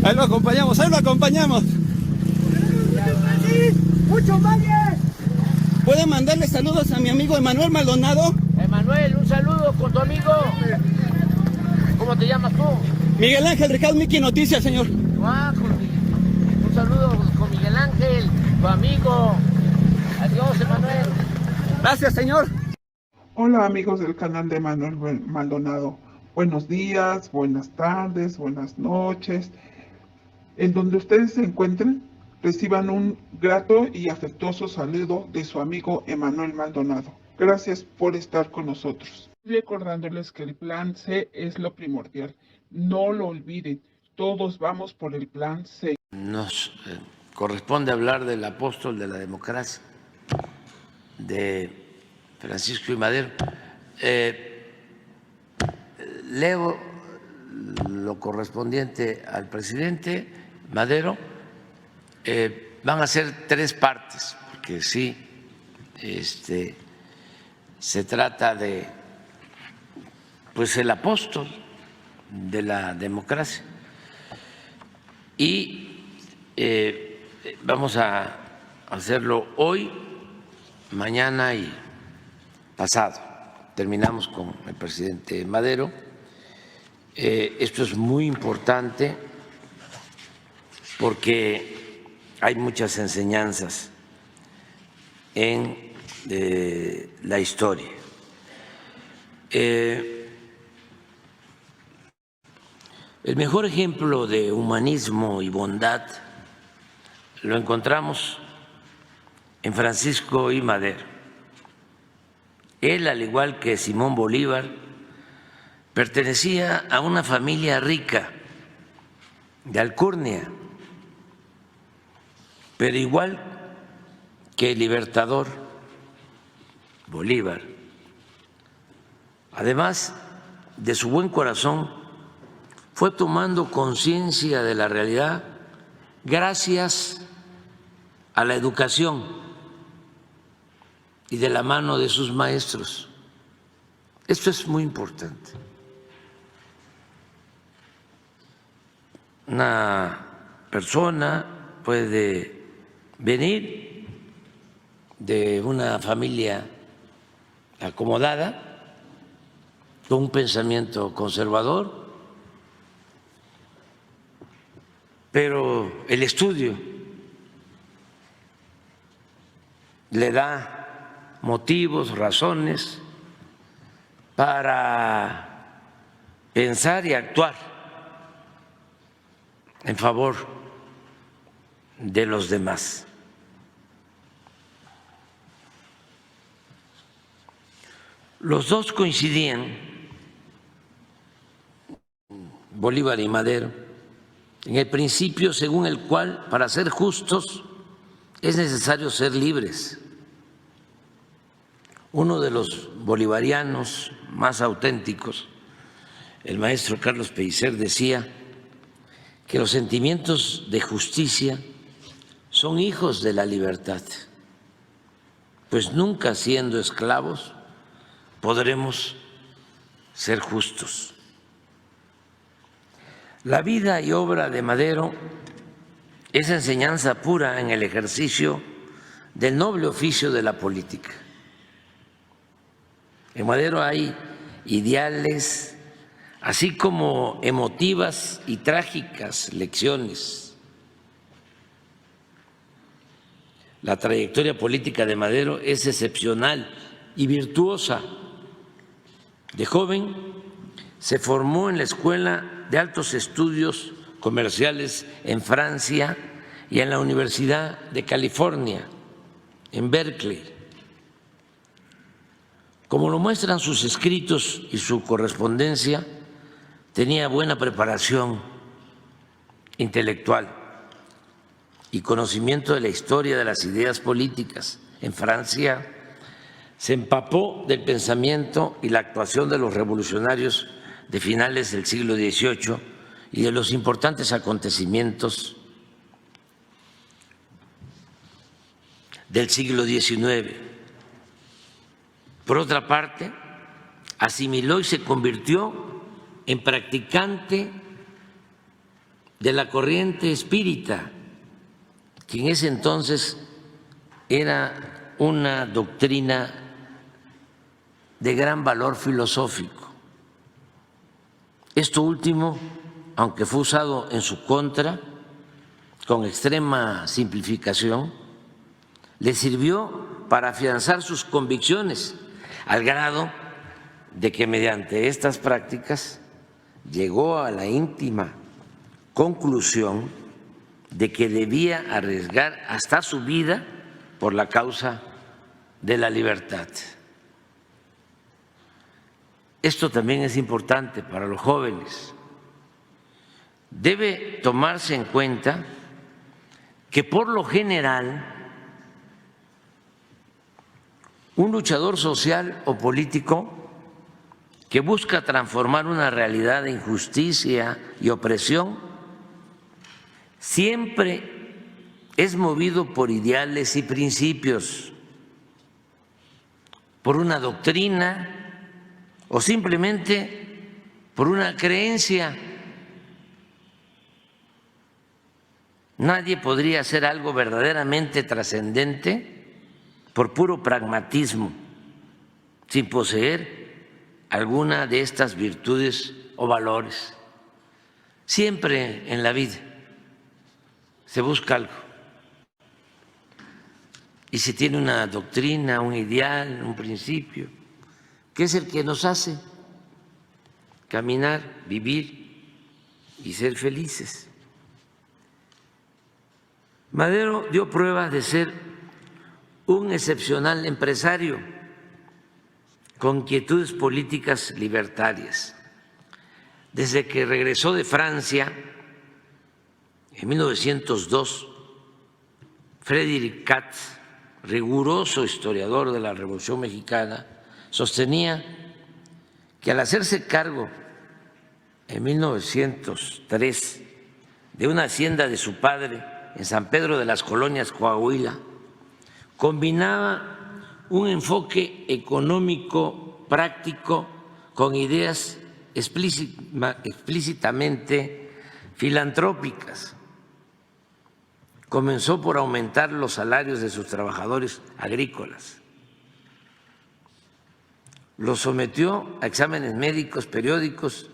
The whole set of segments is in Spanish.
Ahí lo acompañamos, ahí lo acompañamos. ¡Mucho más! ¿Puede mandarle saludos a mi amigo Emanuel Maldonado? Emanuel, un saludo con tu amigo. ¿Cómo te llamas tú? Miguel Ángel Ricardo Miki Noticias, señor. Un saludo con Miguel Ángel, tu amigo. Adiós, Emanuel. Gracias, señor. Hola amigos del canal de Manuel Maldonado. Buenos días, buenas tardes, buenas noches. En donde ustedes se encuentren, reciban un grato y afectuoso saludo de su amigo Emanuel Maldonado. Gracias por estar con nosotros. Recordándoles que el plan C es lo primordial. No lo olviden, todos vamos por el plan C. Nos corresponde hablar del apóstol de la democracia, de Francisco I. Madero. Leo lo correspondiente al presidente Madero. Van a ser 3 partes, porque sí, se trata de, pues, el apóstol de la democracia. Y vamos a hacerlo hoy, mañana y pasado. Terminamos con el presidente Madero. Esto es muy importante porque hay muchas enseñanzas en la historia. El mejor ejemplo de humanismo y bondad lo encontramos en Francisco I. Madero. Él, al igual que Simón Bolívar, pertenecía a una familia rica de alcurnia, pero igual que el libertador Bolívar, además de su buen corazón, fue tomando conciencia de la realidad gracias a la educación y de la mano de sus maestros. Esto es muy importante. Una persona puede venir de una familia acomodada, con un pensamiento conservador, pero el estudio le da motivos, razones para pensar y actuar en favor de los demás. Los dos coincidían, Bolívar y Madero, en el principio según el cual para ser justos es necesario ser libres. Uno de los bolivarianos más auténticos, el maestro Carlos Pellicer, decía que los sentimientos de justicia son hijos de la libertad, pues nunca siendo esclavos podremos ser justos. La vida y obra de Madero es enseñanza pura en el ejercicio del noble oficio de la política. En Madero hay ideales, así como emotivas y trágicas lecciones. La trayectoria política de Madero es excepcional y virtuosa. De joven se formó en la Escuela de Altos Estudios Comerciales en Francia y en la Universidad de California, en Berkeley. Como lo muestran sus escritos y su correspondencia, tenía buena preparación intelectual y conocimiento de la historia de las ideas políticas. En Francia se empapó del pensamiento y la actuación de los revolucionarios de finales del siglo XVIII y de los importantes acontecimientos del siglo XIX. Por otra parte, asimiló y se convirtió en practicante de la corriente espírita, que en ese entonces era una doctrina de gran valor filosófico. Esto último, aunque fue usado en su contra, con extrema simplificación, le sirvió para afianzar sus convicciones, al grado de que mediante estas prácticas llegó a la íntima conclusión de que debía arriesgar hasta su vida por la causa de la libertad. Esto también es importante para los jóvenes. Debe tomarse en cuenta que por lo general un luchador social o político que busca transformar una realidad de injusticia y opresión siempre es movido por ideales y principios, por una doctrina o simplemente por una creencia. Nadie podría hacer algo verdaderamente trascendente por puro pragmatismo, sin poseer alguna de estas virtudes o valores. Siempre en la vida se busca algo. Y se tiene una doctrina, un ideal, un principio, que es el que nos hace caminar, vivir y ser felices. Madero dio prueba de ser un excepcional empresario con inquietudes políticas libertarias. Desde que regresó de Francia en 1902, Frédéric Katz, riguroso historiador de la Revolución Mexicana, sostenía que al hacerse cargo en 1903 de una hacienda de su padre en San Pedro de las Colonias, Coahuila, combinaba un enfoque económico práctico con ideas explícitamente filantrópicas. Comenzó por aumentar los salarios de sus trabajadores agrícolas. Los sometió a exámenes médicos periódicos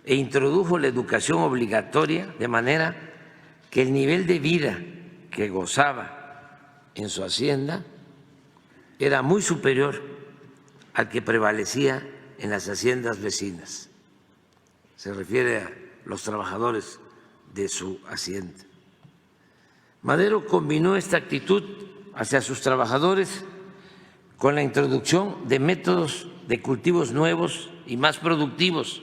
e introdujo la educación obligatoria, de manera que el nivel de vida que gozaba en su hacienda era muy superior al que prevalecía en las haciendas vecinas. Se refiere a los trabajadores de su hacienda. Madero combinó esta actitud hacia sus trabajadores con la introducción de métodos de cultivos nuevos y más productivos,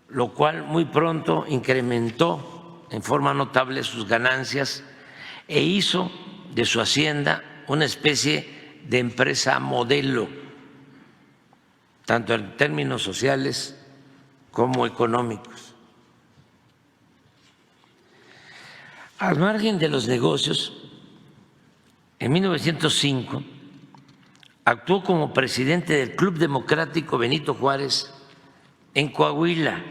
lo cual muy pronto incrementó en forma notable sus ganancias e hizo de su hacienda una especie de empresa modelo, tanto en términos sociales como económicos. Al margen de los negocios, en 1905 actuó como presidente del Club Democrático Benito Juárez en Coahuila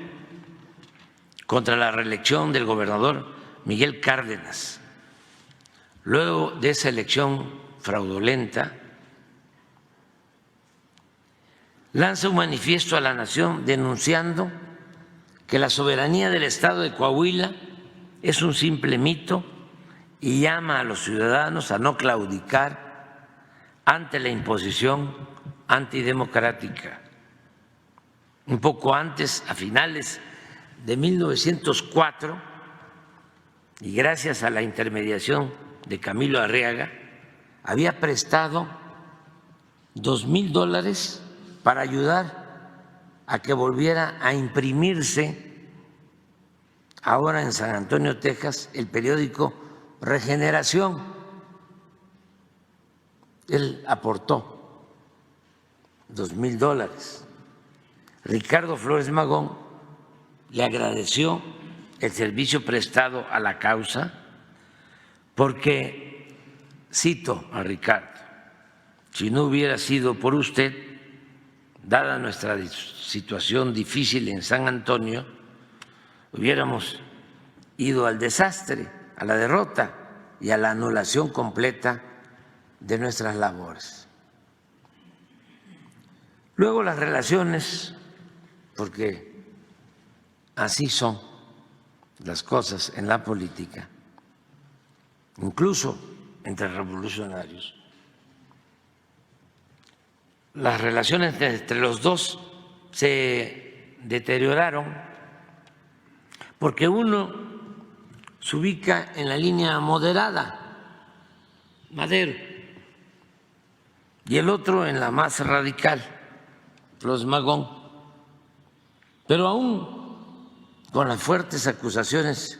contra la reelección del gobernador Miguel Cárdenas. Luego de esa elección fraudulenta, lanza un manifiesto a la nación denunciando que la soberanía del Estado de Coahuila es un simple mito y llama a los ciudadanos a no claudicar ante la imposición antidemocrática. Un poco antes, a finales de 1904, y gracias a la intermediación de Camilo Arriaga, había prestado $2,000 para ayudar a que volviera a imprimirse ahora en San Antonio, Texas, el periódico Regeneración. Él aportó $2,000. Ricardo Flores Magón le agradeció el servicio prestado a la causa porque, cito a Ricardo, si no hubiera sido por usted, dada nuestra situación difícil en San Antonio, hubiéramos ido al desastre, a la derrota y a la anulación completa de nuestras labores. Luego las relaciones, porque así son las cosas en la política, incluso entre revolucionarios. Las relaciones entre los dos se deterioraron porque uno se ubica en la línea moderada, Madero, y el otro en la más radical, Flores Magón. Pero aún con las fuertes acusaciones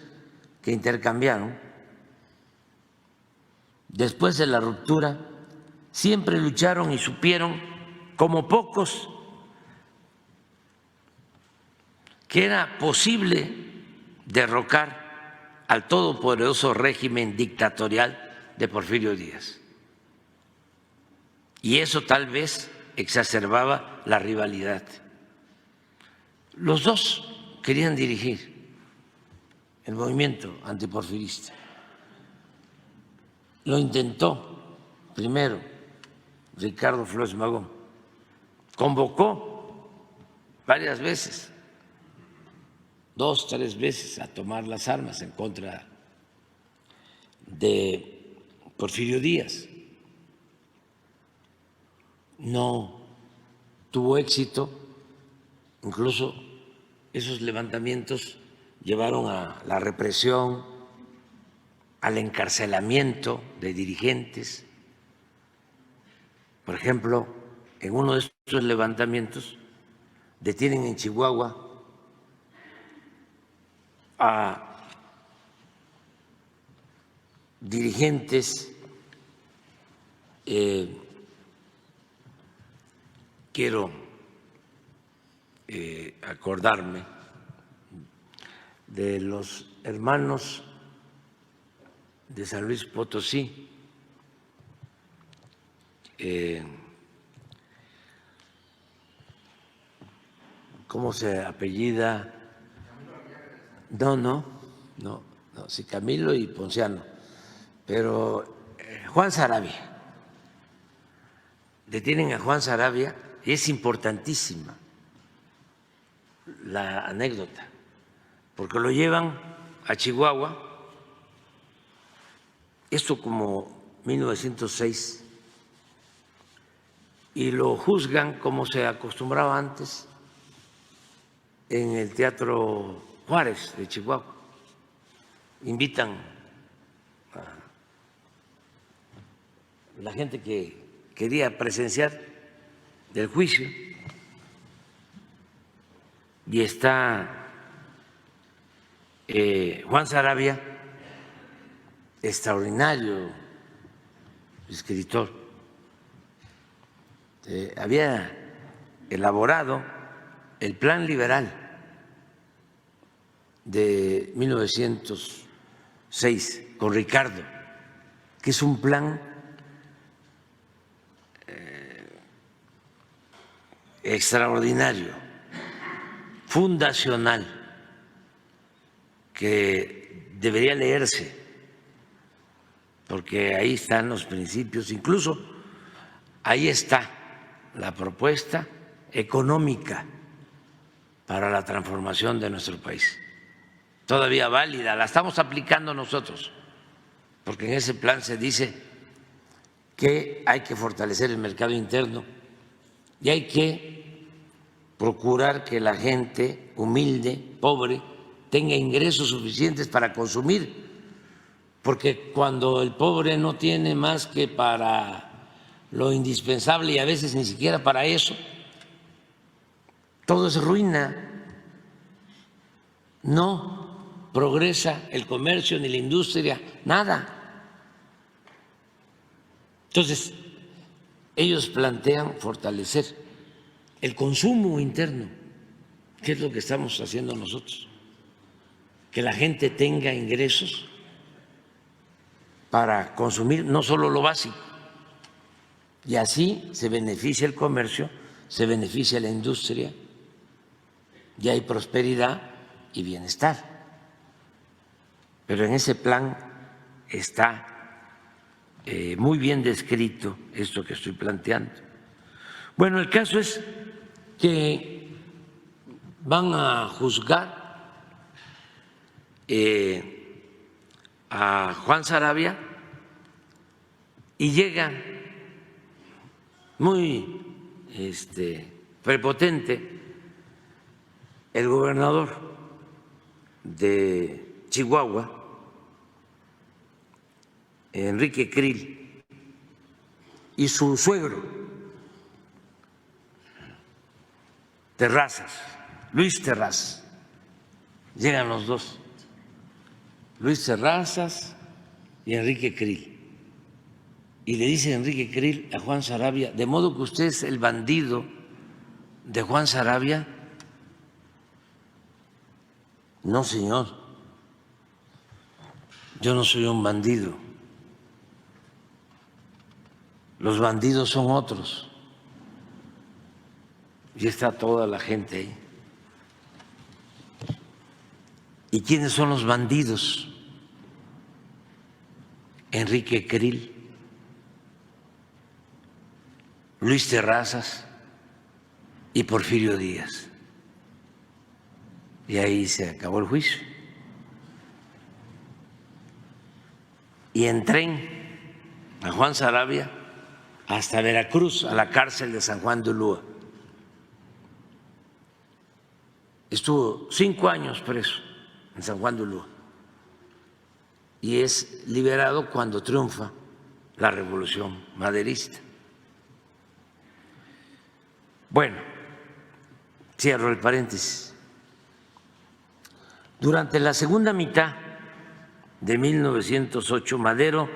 que intercambiaron, después de la ruptura, siempre lucharon y supieron, como pocos, que era posible derrocar al todopoderoso régimen dictatorial de Porfirio Díaz. Y eso tal vez exacerbaba la rivalidad. Los dos querían dirigir el movimiento antiporfirista. Lo intentó primero Ricardo Flores Magón. Convocó varias veces, 2, 3 veces, a tomar las armas en contra de Porfirio Díaz. No tuvo éxito, incluso esos levantamientos llevaron a la represión, al encarcelamiento de dirigentes. Por ejemplo, en uno de estos levantamientos detienen en Chihuahua a dirigentes, quiero acordarme de los hermanos de San Luis Potosí, ¿cómo se apellida? No, sí, Camilo y Ponciano, pero Juan Saravia. Detienen a Juan Saravia y es importantísima la anécdota, porque lo llevan a Chihuahua, esto como 1906, y lo juzgan como se acostumbraba antes en el Teatro Juárez de Chihuahua. Invitan a la gente que quería presenciar del juicio y está Juan Saravia, extraordinario escritor. Había elaborado el Plan Liberal de 1906 con Ricardo, que es un plan extraordinario, fundacional, que debería leerse, porque ahí están los principios, incluso ahí está la propuesta económica para la transformación de nuestro país, todavía válida, la estamos aplicando nosotros, porque en ese plan se dice que hay que fortalecer el mercado interno y hay que procurar que la gente humilde, pobre, tenga ingresos suficientes para consumir, porque cuando el pobre no tiene más que para lo indispensable y a veces ni siquiera para eso, todo es ruina, no progresa el comercio ni la industria, nada. Entonces, ellos plantean fortalecer el consumo interno, que es lo que estamos haciendo nosotros, que la gente tenga ingresos para consumir no solo lo básico, y así se beneficia el comercio, se beneficia la industria, y hay prosperidad y bienestar. pero en ese plan está muy bien descrito esto que estoy planteando. Bueno, el caso es que van a juzgar a Juan Saravia y llega muy prepotente el gobernador de Chihuahua, Enrique Krill, y su suegro, Terrazas, Luis Terrazas. Llegan los dos, Luis Terrazas y Enrique Krill. Y le dice Enrique Krill a Juan Saravia: ¿de modo que usted es el bandido de Juan Saravia? No, señor, yo no soy un bandido. Los bandidos son otros. Y está toda la gente ahí. ¿Y quiénes son los bandidos? Enrique Krill, Luis Terrazas y Porfirio Díaz. Y ahí se acabó el juicio. Y en tren a Juan Saravia hasta Veracruz, a la cárcel de San Juan de Ulúa. Estuvo 5 años preso en San Juan de Ulúa y es liberado cuando triunfa la Revolución Maderista. Bueno, cierro el paréntesis. Durante la segunda mitad de 1908, Madero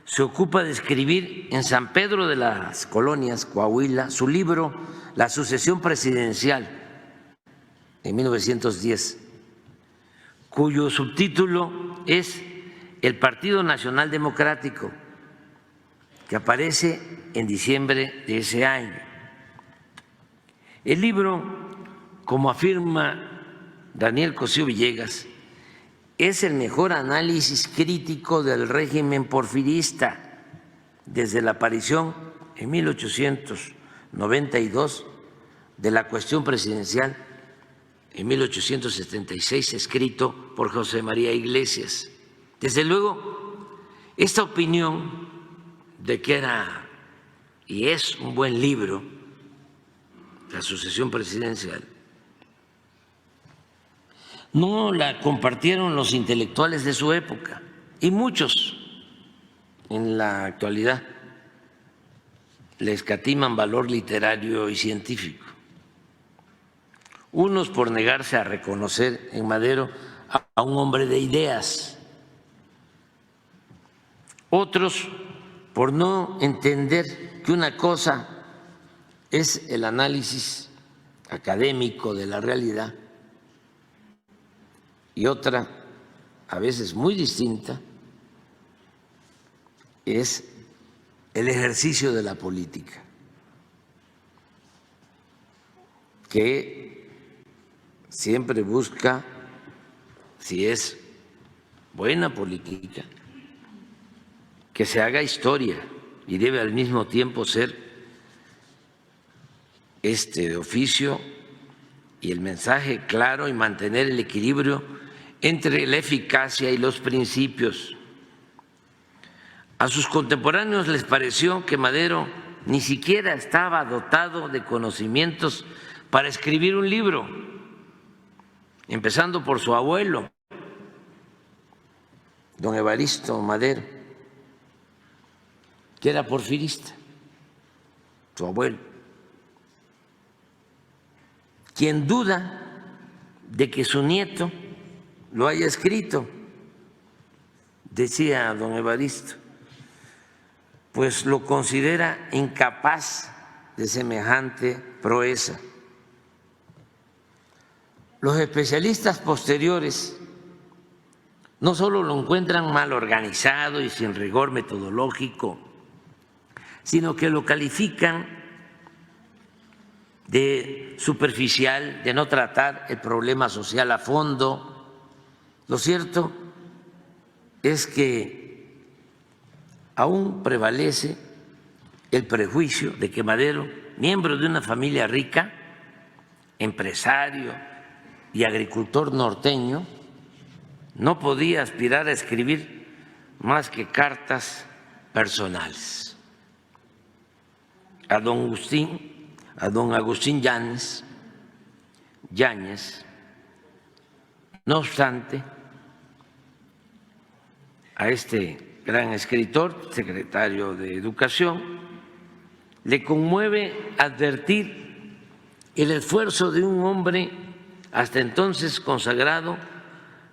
se ocupa de escribir en San Pedro de las Colonias, Coahuila, su libro La sucesión presidencial, en 1910, cuyo subtítulo es El Partido Nacional Democrático, que aparece en diciembre de ese año. El libro, como afirma Daniel Cosío Villegas, es el mejor análisis crítico del régimen porfirista desde la aparición en 1892 de la cuestión presidencial en 1876, escrito por José María Iglesias. Desde luego, esta opinión de que era y es un buen libro, La sucesión presidencial, no la compartieron los intelectuales de su época y muchos en la actualidad le escatiman valor literario y científico. Unos por negarse a reconocer en Madero a un hombre de ideas, otros por no entender que una cosa es el análisis académico de la realidad y otra, a veces muy distinta, es el ejercicio de la política, que siempre busca, si es buena política, que se haga historia y debe al mismo tiempo ser este oficio y el mensaje claro y mantener el equilibrio entre la eficacia y los principios. A sus contemporáneos les pareció que Madero ni siquiera estaba dotado de conocimientos para escribir un libro, empezando por su abuelo, don Evaristo Madero, que era porfirista, su abuelo. Quien duda de que su nieto lo haya escrito, decía don Evaristo, pues lo considera incapaz de semejante proeza. Los especialistas posteriores no solo lo encuentran mal organizado y sin rigor metodológico, sino que lo califican de superficial, de no tratar el problema social a fondo. Lo cierto es que aún prevalece el prejuicio de que Madero, miembro de una familia rica, empresario y agricultor norteño, no podía aspirar a escribir más que cartas personales. A don Agustín Yáñez, no obstante, a este gran escritor, secretario de Educación, le conmueve advertir el esfuerzo de un hombre hasta entonces consagrado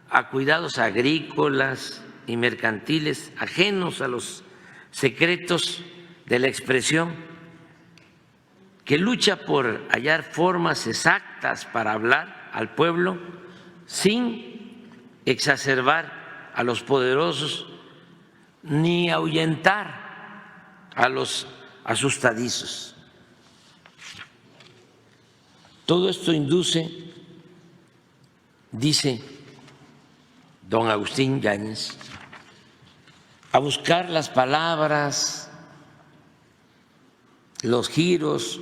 a cuidados agrícolas y mercantiles ajenos a los secretos de la expresión, que lucha por hallar formas exactas para hablar al pueblo sin exacerbar a los poderosos ni ahuyentar a los asustadizos. Todo esto induce, dice don Agustín Yáñez, a buscar las palabras, los giros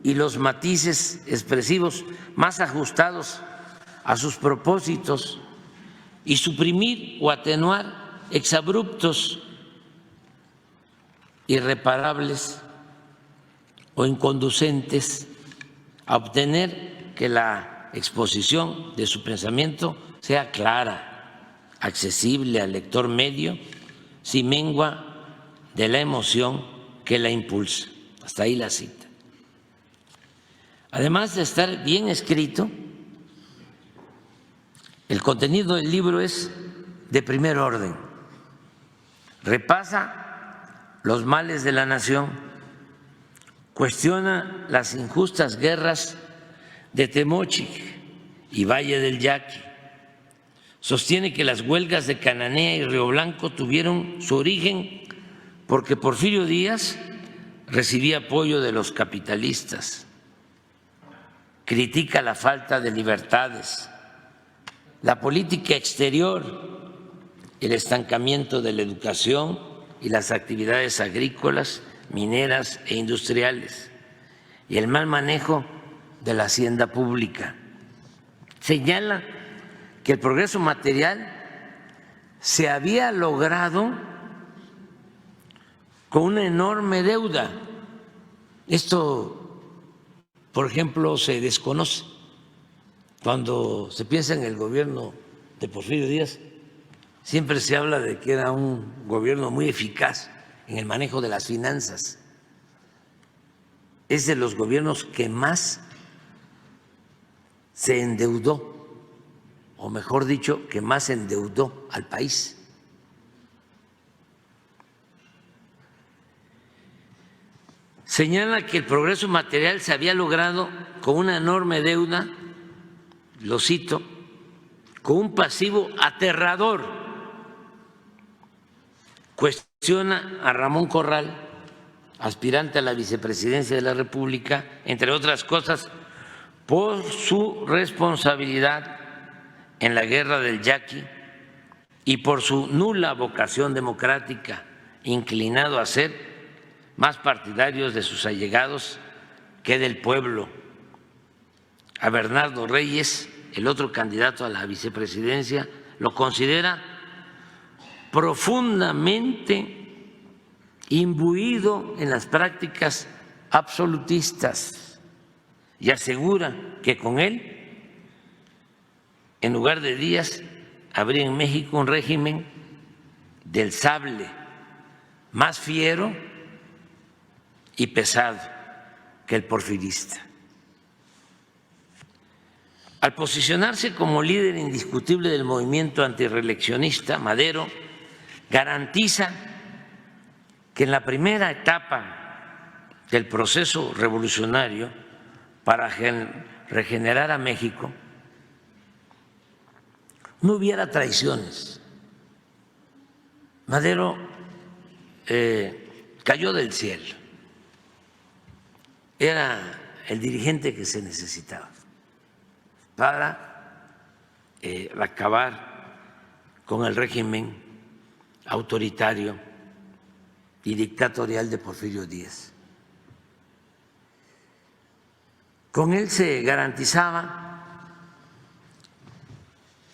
y los matices expresivos más ajustados a sus propósitos y suprimir o atenuar exabruptos, irreparables o inconducentes a obtener que la exposición de su pensamiento sea clara, accesible al lector medio, sin mengua de la emoción que la impulsa. Hasta ahí la cita. Además de estar bien escrito, el contenido del libro es de primer orden. Repasa los males de la nación, cuestiona las injustas guerras de Temochic y Valle del Yaqui, sostiene que las huelgas de Cananea y Río Blanco tuvieron su origen porque Porfirio Díaz recibía apoyo de los capitalistas, critica la falta de libertades, la política exterior, el estancamiento de la educación y las actividades agrícolas, mineras e industriales, y el mal manejo de la hacienda pública. Señala que el progreso material se había logrado con una enorme deuda. Esto, por ejemplo, se desconoce. Cuando se piensa en el gobierno de Porfirio Díaz, siempre se habla de que era un gobierno muy eficaz en el manejo de las finanzas. Es de los gobiernos que más se endeudó, o mejor dicho, que más endeudó al país. Señala que el progreso material se había logrado con una enorme deuda, lo cito, con un pasivo aterrador. Cuestiona a Ramón Corral, aspirante a la vicepresidencia de la República, entre otras cosas, por su responsabilidad en la guerra del Yaqui y por su nula vocación democrática, inclinado a ser más partidarios de sus allegados que del pueblo. A Bernardo Reyes, el otro candidato a la vicepresidencia, lo considera profundamente imbuido en las prácticas absolutistas y asegura que con él, en lugar de Díaz, habría en México un régimen del sable más fiero y pesado que el porfirista. Al posicionarse como líder indiscutible del movimiento antirreeleccionista, Madero garantiza que en la primera etapa del proceso revolucionario para regenerar a México no hubiera traiciones. Madero cayó del cielo, era el dirigente que se necesitaba para acabar con el régimen autoritario y dictatorial de Porfirio Díaz. Con él se garantizaba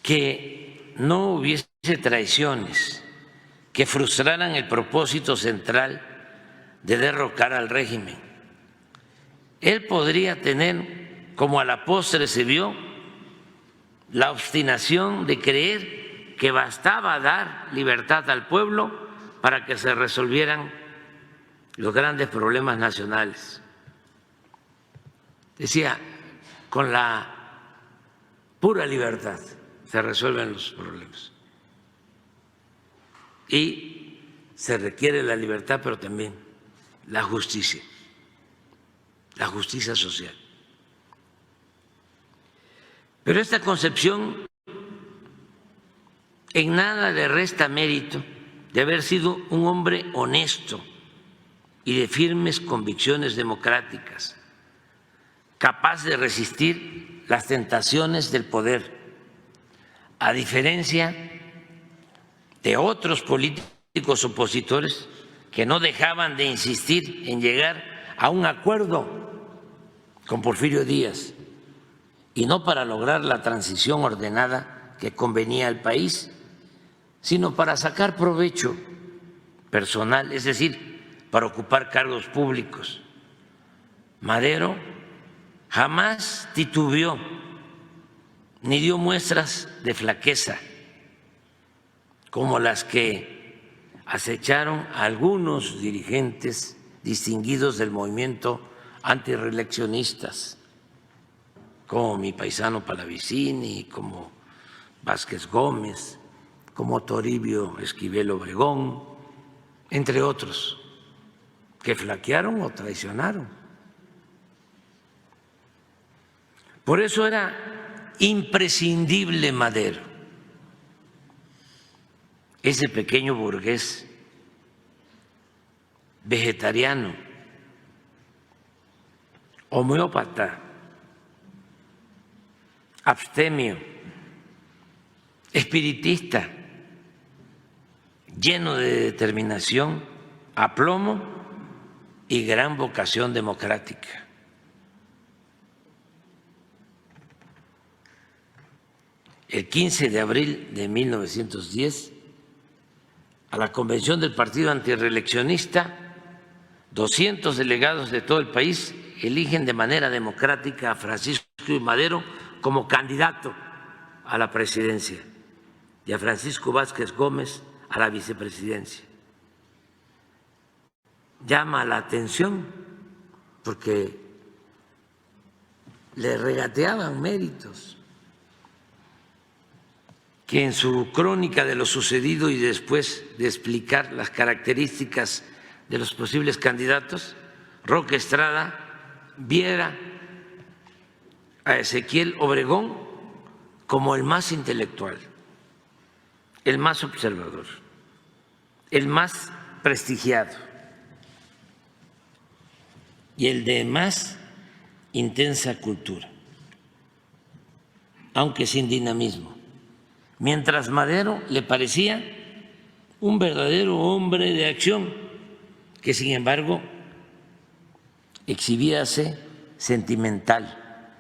que no hubiese traiciones que frustraran el propósito central de derrocar al régimen. Él podría tener, como a la postre se vio, la obstinación de creer que bastaba dar libertad al pueblo para que se resolvieran los grandes problemas nacionales. Decía, con la pura libertad se resuelven los problemas. Y se requiere la libertad, pero también la justicia social. Pero esta concepción en nada le resta mérito de haber sido un hombre honesto y de firmes convicciones democráticas, capaz de resistir las tentaciones del poder, a diferencia de otros políticos opositores que no dejaban de insistir en llegar a un acuerdo con Porfirio Díaz, y no para lograr la transición ordenada que convenía al país, sino para sacar provecho personal, es decir, para ocupar cargos públicos. Madero jamás titubeó ni dio muestras de flaqueza como las que acecharon a algunos dirigentes distinguidos del movimiento antirreeleccionistas, como mi paisano Pallavicini, como Vázquez Gómez, como Toribio Esquivel Obregón, entre otros, que flaquearon o traicionaron. Por eso era imprescindible Madero, ese pequeño burgués vegetariano, homeópata, abstemio, espiritista, lleno de determinación, aplomo y gran vocación democrática. El 15 de abril de 1910, a la convención del Partido Antirreeleccionista, 200 delegados de todo el país eligen de manera democrática a Francisco I. Madero como candidato a la presidencia y a Francisco Vázquez Gómez a la vicepresidencia. Llama la atención porque le regateaban méritos, que en su crónica de lo sucedido y después de explicar las características de los posibles candidatos, Roque Estrada viera a Ezequiel Obregón como el más intelectual, el más observador, el más prestigiado y el de más intensa cultura, aunque sin dinamismo, mientras Madero le parecía un verdadero hombre de acción que, sin embargo, exhibíase sentimental,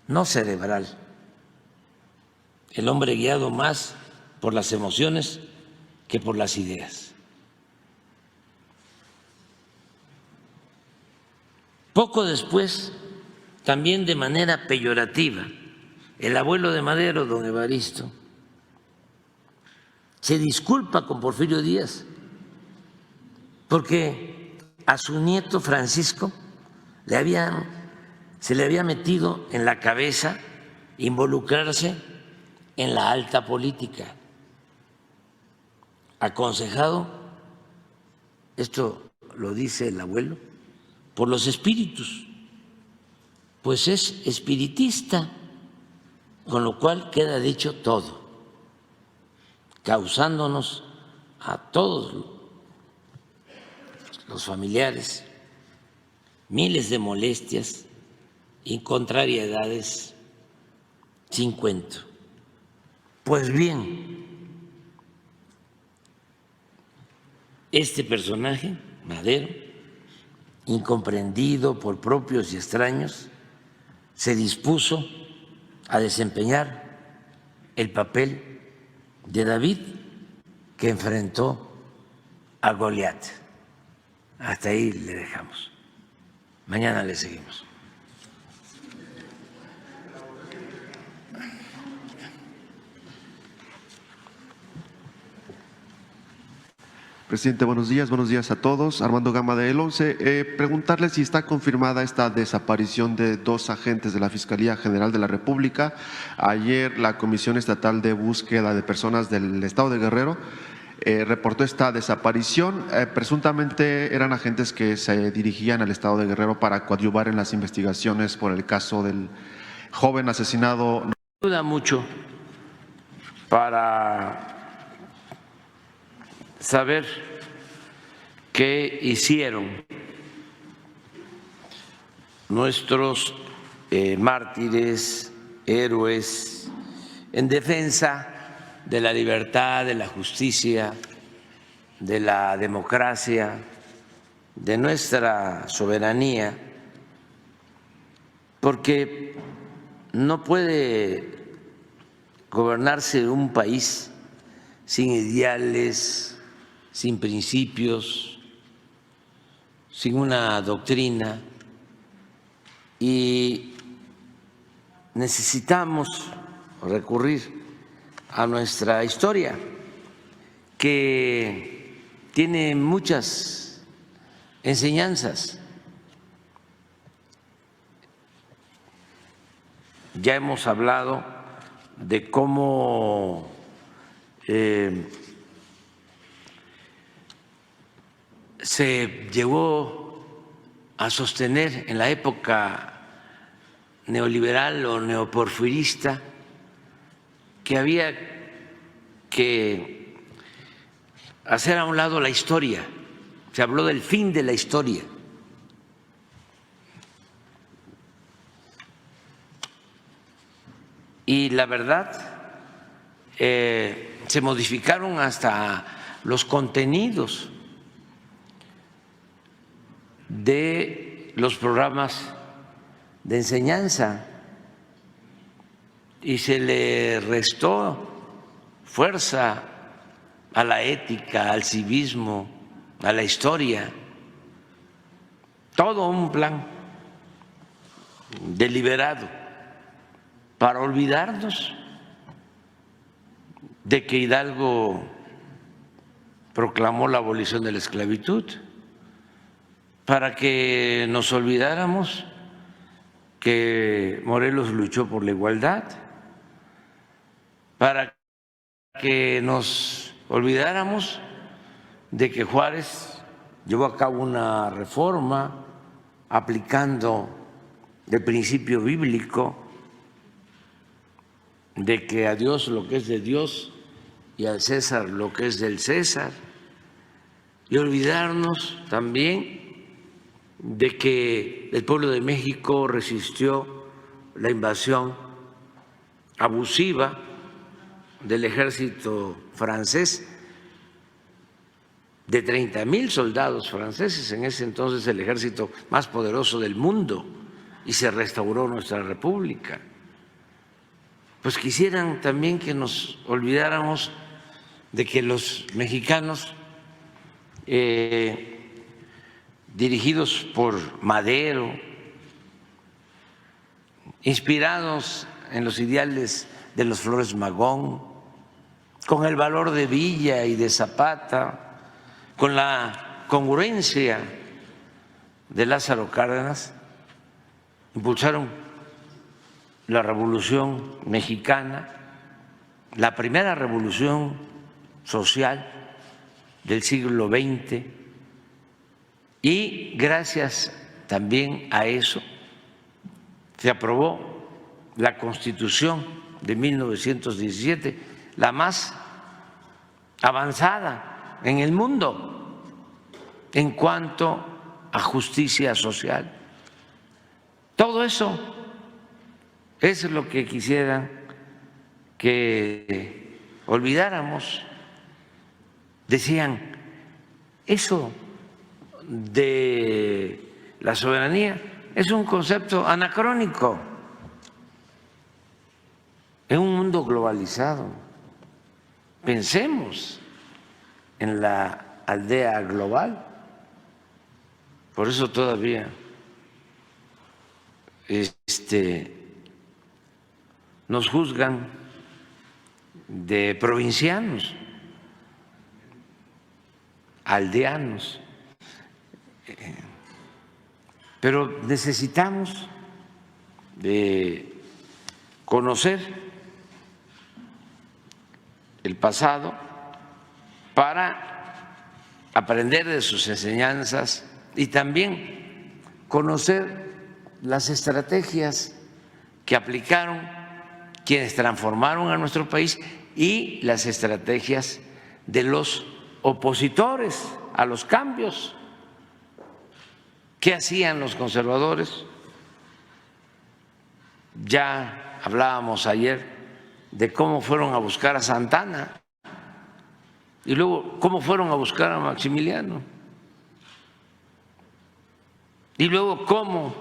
no cerebral, el hombre guiado más por las emociones que por las ideas. Poco después, también de manera peyorativa, el abuelo de Madero, don Evaristo, se disculpa con Porfirio Díaz porque a su nieto Francisco se le había metido en la cabeza involucrarse en la alta política, aconsejado, esto lo dice el abuelo, por los espíritus, pues es espiritista, con lo cual queda dicho todo, causándonos a todos los familiares miles de molestias y contrariedades sin cuento. Pues bien, este personaje, Madero, incomprendido por propios y extraños, se dispuso a desempeñar el papel de David que enfrentó a Goliat. Hasta ahí le dejamos. Mañana le seguimos. Presidente, buenos días a todos. Armando Gama de El 11. Preguntarle si está confirmada esta desaparición de 2 agentes de la Fiscalía General de la República. Ayer la Comisión Estatal de Búsqueda de Personas del Estado de Guerrero reportó esta desaparición. Presuntamente eran agentes que se dirigían al Estado de Guerrero para coadyuvar en las investigaciones por el caso del joven asesinado. Ayuda mucho para saber qué hicieron nuestros mártires, héroes, en defensa de la libertad, de la justicia, de la democracia, de nuestra soberanía, porque no puede gobernarse un país sin ideales, sin principios, sin una doctrina, y necesitamos recurrir a nuestra historia, que tiene muchas enseñanzas. Ya hemos hablado de cómo se llegó a sostener en la época neoliberal o neoporfirista que había que hacer a un lado la historia. Se habló del fin de la historia. Y la verdad, se modificaron hasta los contenidos de los programas de enseñanza y se le restó fuerza a la ética, al civismo, a la historia. Todo un plan deliberado para olvidarnos de que Hidalgo proclamó la abolición de la esclavitud, para que nos olvidáramos que Morelos luchó por la igualdad, para que nos olvidáramos de que Juárez llevó a cabo una reforma aplicando el principio bíblico de que a Dios lo que es de Dios y al César lo que es del César, y olvidarnos también de que el pueblo de México resistió la invasión abusiva del ejército francés, de 30,000 soldados franceses, en ese entonces el ejército más poderoso del mundo, y se restauró nuestra república. Pues quisieran también que nos olvidáramos de que los mexicanos, dirigidos por Madero, inspirados en los ideales de los Flores Magón, con el valor de Villa y de Zapata, con la congruencia de Lázaro Cárdenas, impulsaron la Revolución Mexicana, la primera revolución social del siglo XX, y gracias también a eso se aprobó la Constitución de 1917, la más avanzada en el mundo en cuanto a justicia social. Todo eso es lo que quisieran que olvidáramos. Decían, Eso de la soberanía es un concepto anacrónico en un mundo globalizado. Pensemos en la aldea global. Por eso todavía nos juzgan de provincianos, aldeanos, pero necesitamos de conocer el pasado para aprender de sus enseñanzas y también conocer las estrategias que aplicaron quienes transformaron a nuestro país y las estrategias de los opositores a los cambios. ¿Qué hacían los conservadores? Ya hablábamos ayer de cómo fueron a buscar a Santana y luego cómo fueron a buscar a Maximiliano y luego cómo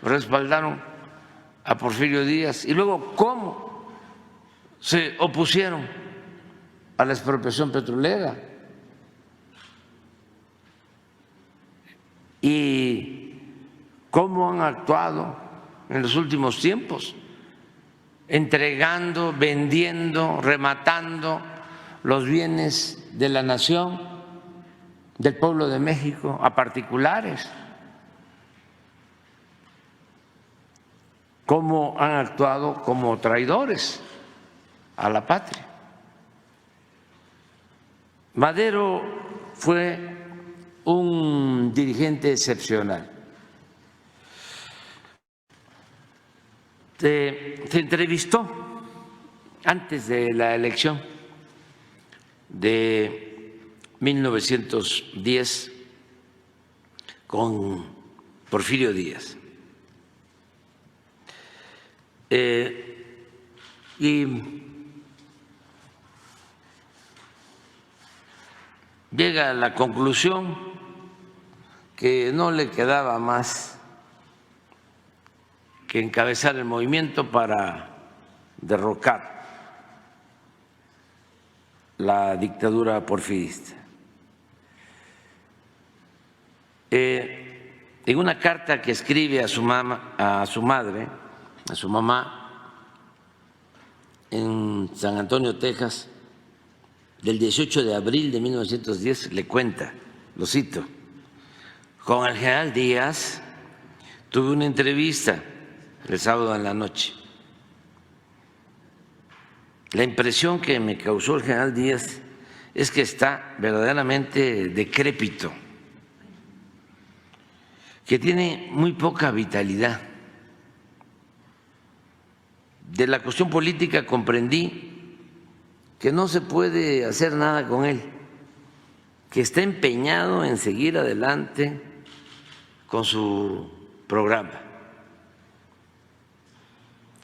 respaldaron a Porfirio Díaz y luego cómo se opusieron a la expropiación petrolera y cómo han actuado en los últimos tiempos, entregando, vendiendo, rematando los bienes de la nación, del pueblo de México, a particulares. Cómo han actuado como traidores a la patria. Madero fue un dirigente excepcional. Se entrevistó antes de la elección de 1910 con Porfirio Díaz. Y llega a la conclusión que no le quedaba más que encabezar el movimiento para derrocar la dictadura porfirista. En una carta que escribe a su madre, a su mamá, en San Antonio, Texas, del 18 de abril de 1910, le cuenta, lo cito: con el general Díaz tuve una entrevista el sábado en la noche. La impresión que me causó el general Díaz es que está verdaderamente decrépito, que tiene muy poca vitalidad. De la cuestión política comprendí que no se puede hacer nada con él, que está empeñado en seguir adelante con su programa.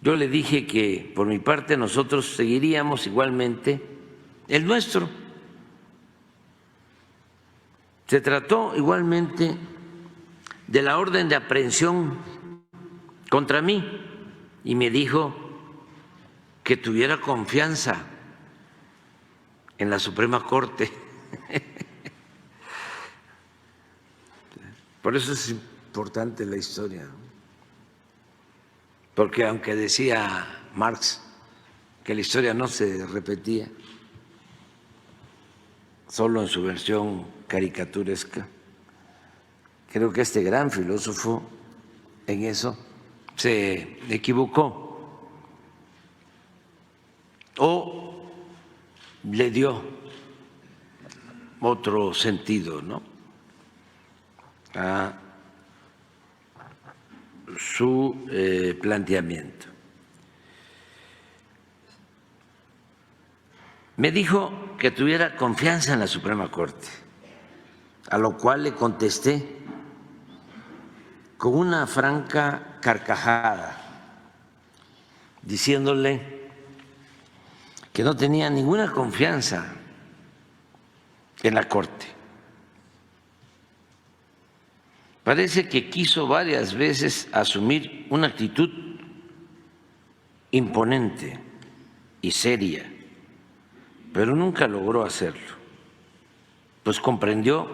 Yo le dije que por mi parte nosotros seguiríamos igualmente el nuestro. Se trató igualmente de la orden de aprehensión contra mí y me dijo que tuviera confianza en la Suprema Corte. Por eso es importante la historia, porque aunque decía Marx que la historia no se repetía, solo en su versión caricaturesca, creo que este gran filósofo en eso se equivocó o le dio otro sentido, ¿no?, a su planteamiento. Me dijo que tuviera confianza en la Suprema Corte, a lo cual le contesté con una franca carcajada, diciéndole que no tenía ninguna confianza en la Corte, parece que quiso varias veces asumir una actitud imponente y seria, pero nunca logró hacerlo, pues comprendió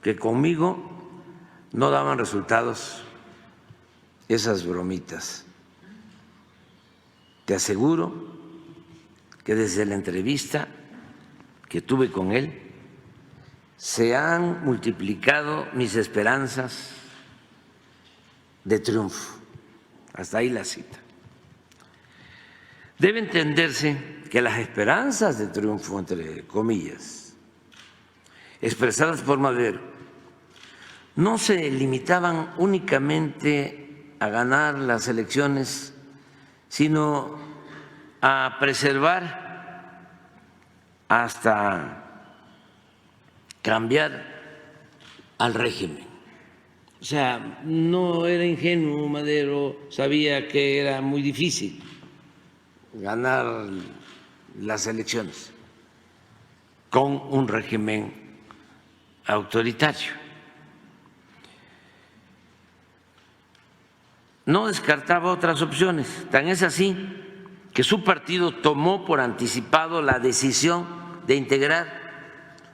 que conmigo no daban resultados esas bromitas. Te aseguro que desde la entrevista que tuve con él se han multiplicado mis esperanzas de triunfo. Hasta ahí la cita. Debe entenderse que las esperanzas de triunfo, entre comillas, expresadas por Madero, no se limitaban únicamente a ganar las elecciones, sino a preservar hasta cambiar al régimen. O sea, no era ingenuo Madero, sabía que era muy difícil ganar las elecciones con un régimen autoritario. No descartaba otras opciones, tan es así que su partido tomó por anticipado la decisión de integrar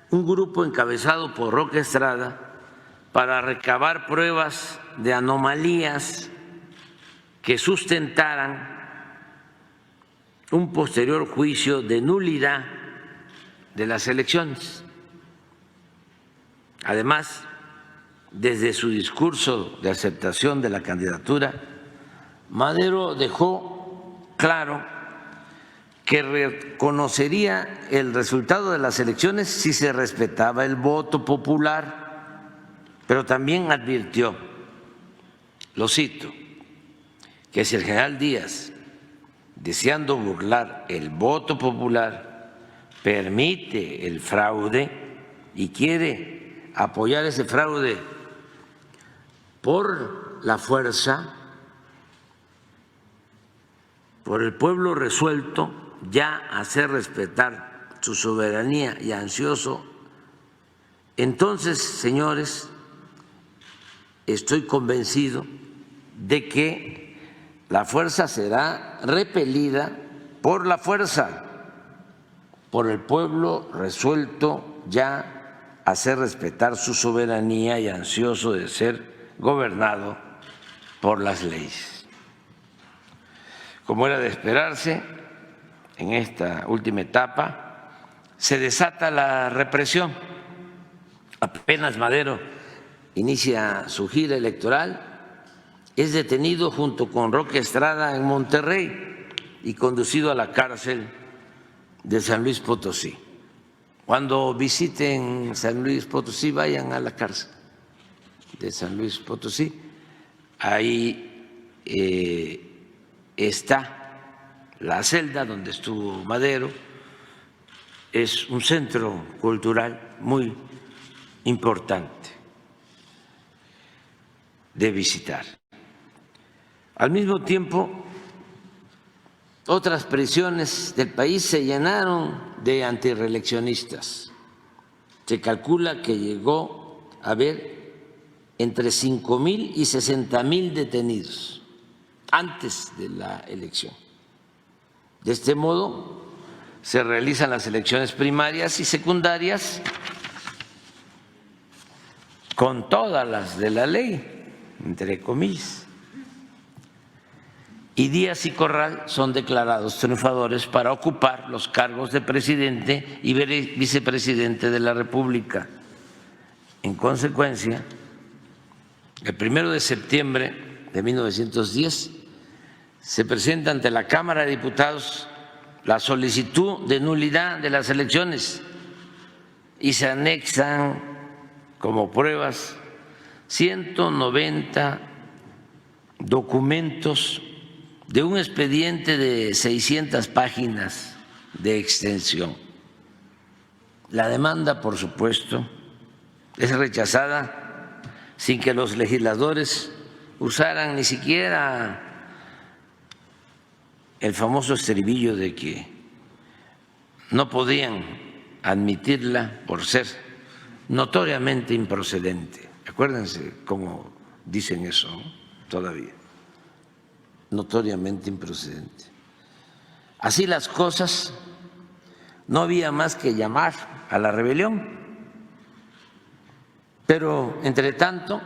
un grupo encabezado por Roque Estrada para recabar pruebas de anomalías que sustentaran un posterior juicio de nulidad de las elecciones. Además, desde su discurso de aceptación de la candidatura, Madero dejó claro que reconocería el resultado de las elecciones si se respetaba el voto popular, pero también advirtió, lo cito, que si el general Díaz, deseando burlar el voto popular, permite el fraude y quiere apoyar ese fraude por la fuerza, por el pueblo resuelto ya a hacer respetar su soberanía y ansioso, entonces, señores, estoy convencido de que la fuerza será repelida por la fuerza, por el pueblo resuelto ya a hacer respetar su soberanía y ansioso de ser gobernado por las leyes. Como era de esperarse, en esta última etapa se desata la represión. Apenas Madero inicia su gira electoral, es detenido junto con Roque Estrada en Monterrey y conducido a la cárcel de San Luis Potosí. Cuando visiten San Luis Potosí, vayan a la cárcel de San Luis Potosí. Ahí está la celda donde estuvo Madero. Es un centro cultural muy importante de visitar. Al mismo tiempo, otras prisiones del país se llenaron de antirreeleccionistas. Se calcula que llegó a haber entre 5,000 y 60,000 detenidos antes de la elección. De este modo, se realizan las elecciones primarias y secundarias con todas las de la ley, entre comillas. Y Díaz y Corral son declarados triunfadores para ocupar los cargos de presidente y vicepresidente de la República. En consecuencia, el 1 de septiembre de 1910 se presenta ante la Cámara de Diputados la solicitud de nulidad de las elecciones y se anexan como pruebas 190 documentos de un expediente de 600 páginas de extensión. La demanda, por supuesto, es rechazada sin que los legisladores usaran ni siquiera el famoso estribillo de que no podían admitirla por ser notoriamente improcedente. Acuérdense cómo dicen eso, ¿no? Todavía, notoriamente improcedente. Así las cosas, no había más que llamar a la rebelión, pero entre tanto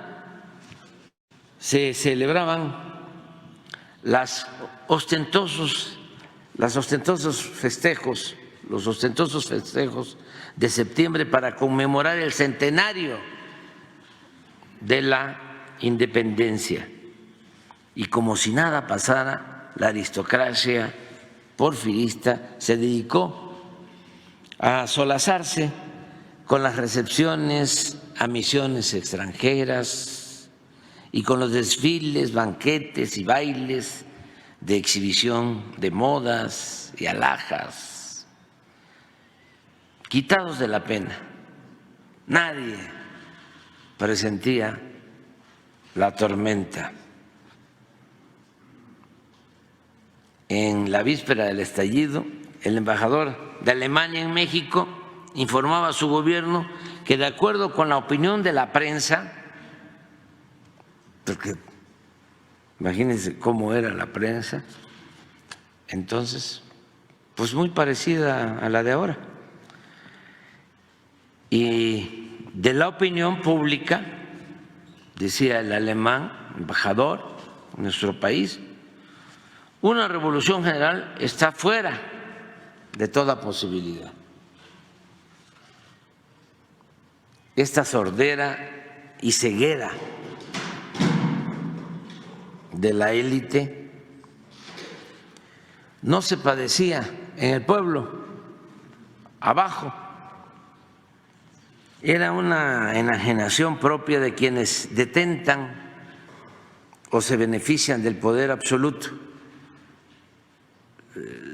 se celebraban los ostentosos festejos de septiembre para conmemorar el centenario de la independencia. Y como si nada pasara, la aristocracia porfirista se dedicó a solazarse con las recepciones a misiones extranjeras y con los desfiles, banquetes y bailes de exhibición de modas y alhajas, quitados de la pena. Nadie presentía la tormenta. En la víspera del estallido, el embajador de Alemania en México informaba a su gobierno que, de acuerdo con la opinión de la prensa, porque imagínense cómo era la prensa entonces, pues muy parecida a la de ahora, y de la opinión pública, decía el alemán embajador en nuestro país, una revolución general está fuera de toda posibilidad. Esta sordera y ceguera de la élite no se padecía en el pueblo, abajo. Era una enajenación propia de quienes detentan o se benefician del poder absoluto.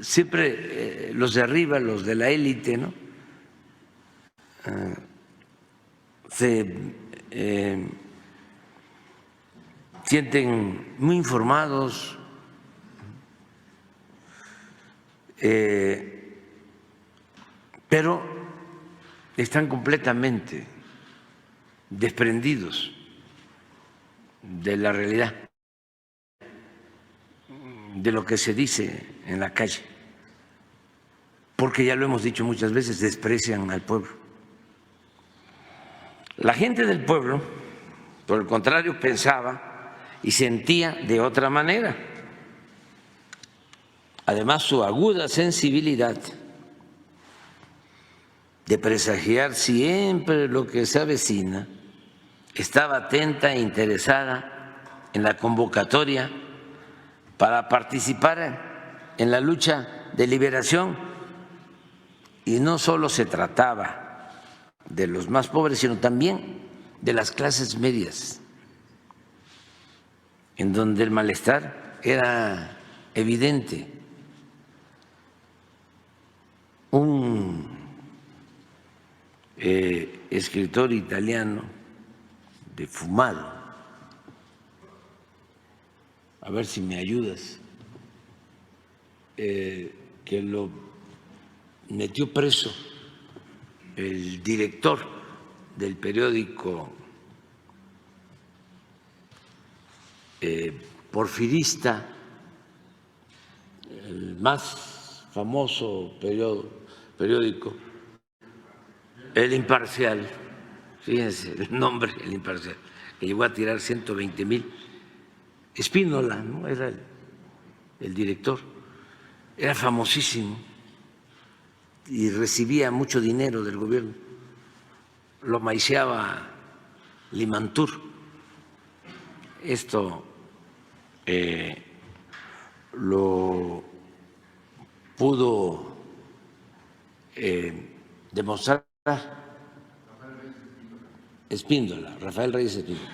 Siempre los de arriba, los de la élite, ¿no? Se sienten muy informados, pero están completamente desprendidos de la realidad, de lo que se dice en la calle, porque ya lo hemos dicho muchas veces, desprecian al pueblo. La gente del pueblo, por el contrario, pensaba y sentía de otra manera. Además, su aguda sensibilidad de presagiar siempre lo que se avecina, estaba atenta e interesada en la convocatoria para participar en la lucha de liberación. Y no solo se trataba de los más pobres, sino también de las clases medias, en donde el malestar era evidente. Un escritor italiano de Fumado, a ver si me ayudas, que lo metió preso el director del periódico porfirista, el más famoso periódico, El Imparcial, fíjense el nombre, El Imparcial, que llegó a tirar 120,000. Spínola, ¿no? Era el director, era famosísimo y recibía mucho dinero del gobierno, lo maiciaba Limantur. Esto lo pudo demostrar Espíndola, Rafael Reyes Espíndola,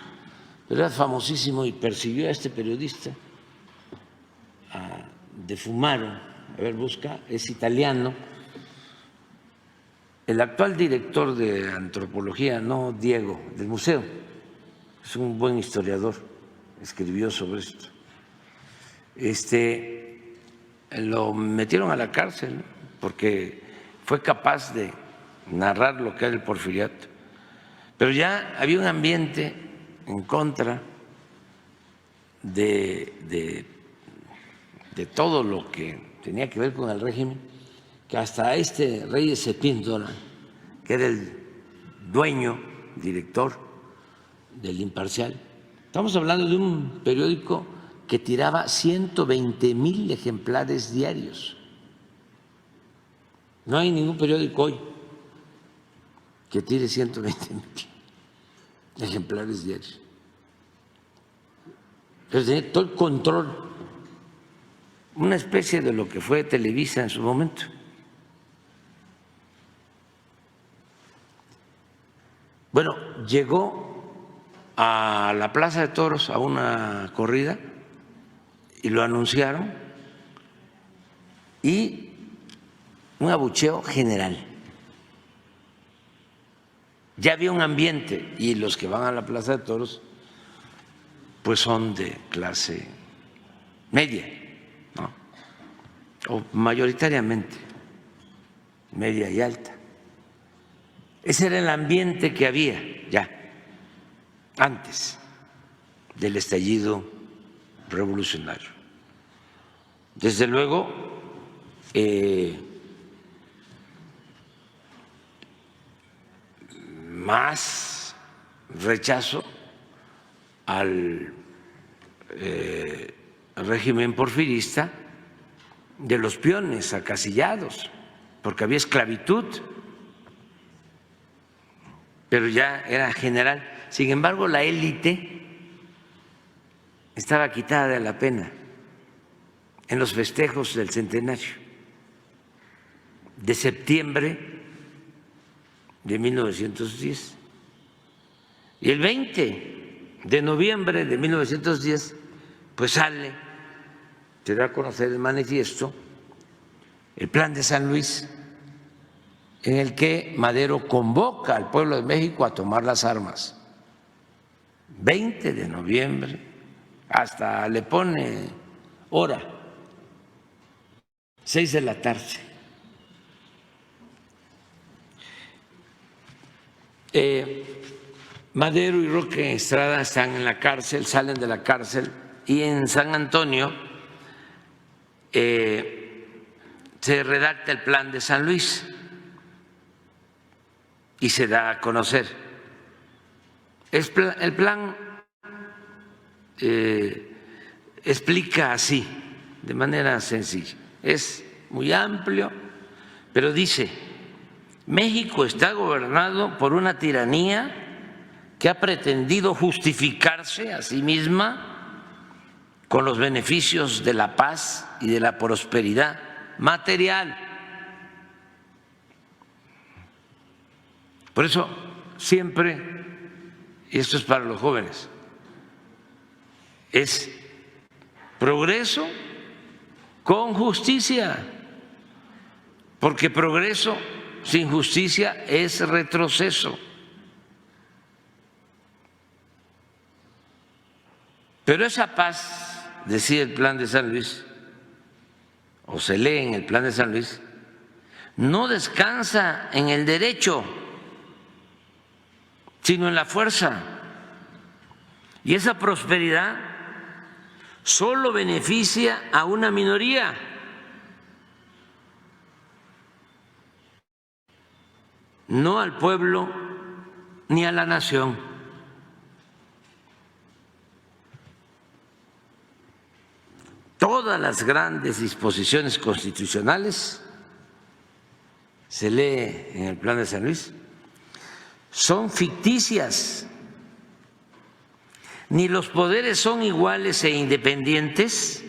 pero era famosísimo y persiguió a este periodista de Fumaro. A ver, busca, es italiano. El actual director de antropología, no Diego, del museo, es un buen historiador, escribió sobre esto. Lo metieron a la cárcel, ¿no? Porque fue capaz de narrar lo que era el porfiriato. Pero ya había un ambiente en contra de todo lo que tenía que ver con el régimen, que hasta este Reyes Sepíndola, que era el dueño, director del Imparcial, estamos hablando de un periódico que tiraba 120,000 ejemplares diarios. No hay ningún periódico hoy que tire 120,000 ejemplares diarios. Pero tenía todo el control, una especie de lo que fue Televisa en su momento. Bueno, llegó a la Plaza de Toros a una corrida y lo anunciaron, y un abucheo general. Ya había un ambiente, y los que van a la Plaza de Toros pues son de clase media, ¿no? O mayoritariamente media y alta. Ese era el ambiente que había ya antes del estallido revolucionario. Desde luego, más rechazo al régimen porfirista de los peones acasillados, porque había esclavitud, pero ya era general. Sin embargo, la élite estaba quitada de la pena en los festejos del centenario de septiembre de 1910. Y el 20 de noviembre de 1910, pues sale, se da a conocer el manifiesto, el Plan de San Luis, en el que Madero convoca al pueblo de México a tomar las armas. 20 de noviembre, hasta le pone hora, 6 de la tarde. Madero y Roque Estrada están en la cárcel, salen de la cárcel, y en San Antonio se redacta el Plan de San Luis y se da a conocer. El plan explica así, de manera sencilla, es muy amplio, pero dice: México está gobernado por una tiranía que ha pretendido justificarse a sí misma con los beneficios de la paz y de la prosperidad material. Por eso siempre, y esto es para los jóvenes, es progreso con justicia, porque progreso sin justicia es retroceso. Pero esa paz, decía el Plan de San Luis, o se lee en el Plan de San Luis, no descansa en el derecho, sino en la fuerza. Y esa prosperidad solo beneficia a una minoría. No al pueblo ni a la nación. Todas las grandes disposiciones constitucionales, se lee en el Plan de San Luis, son ficticias. Ni los poderes son iguales e independientes,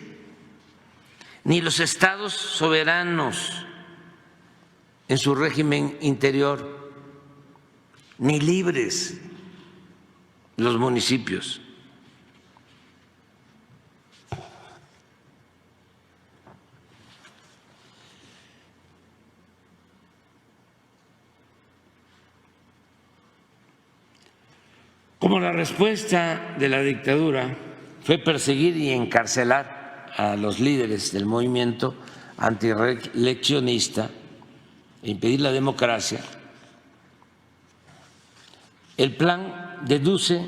ni los estados soberanos en su régimen interior, ni libres los municipios. Como la respuesta de la dictadura fue perseguir y encarcelar a los líderes del movimiento antireeleccionista e impedir la democracia, el plan deduce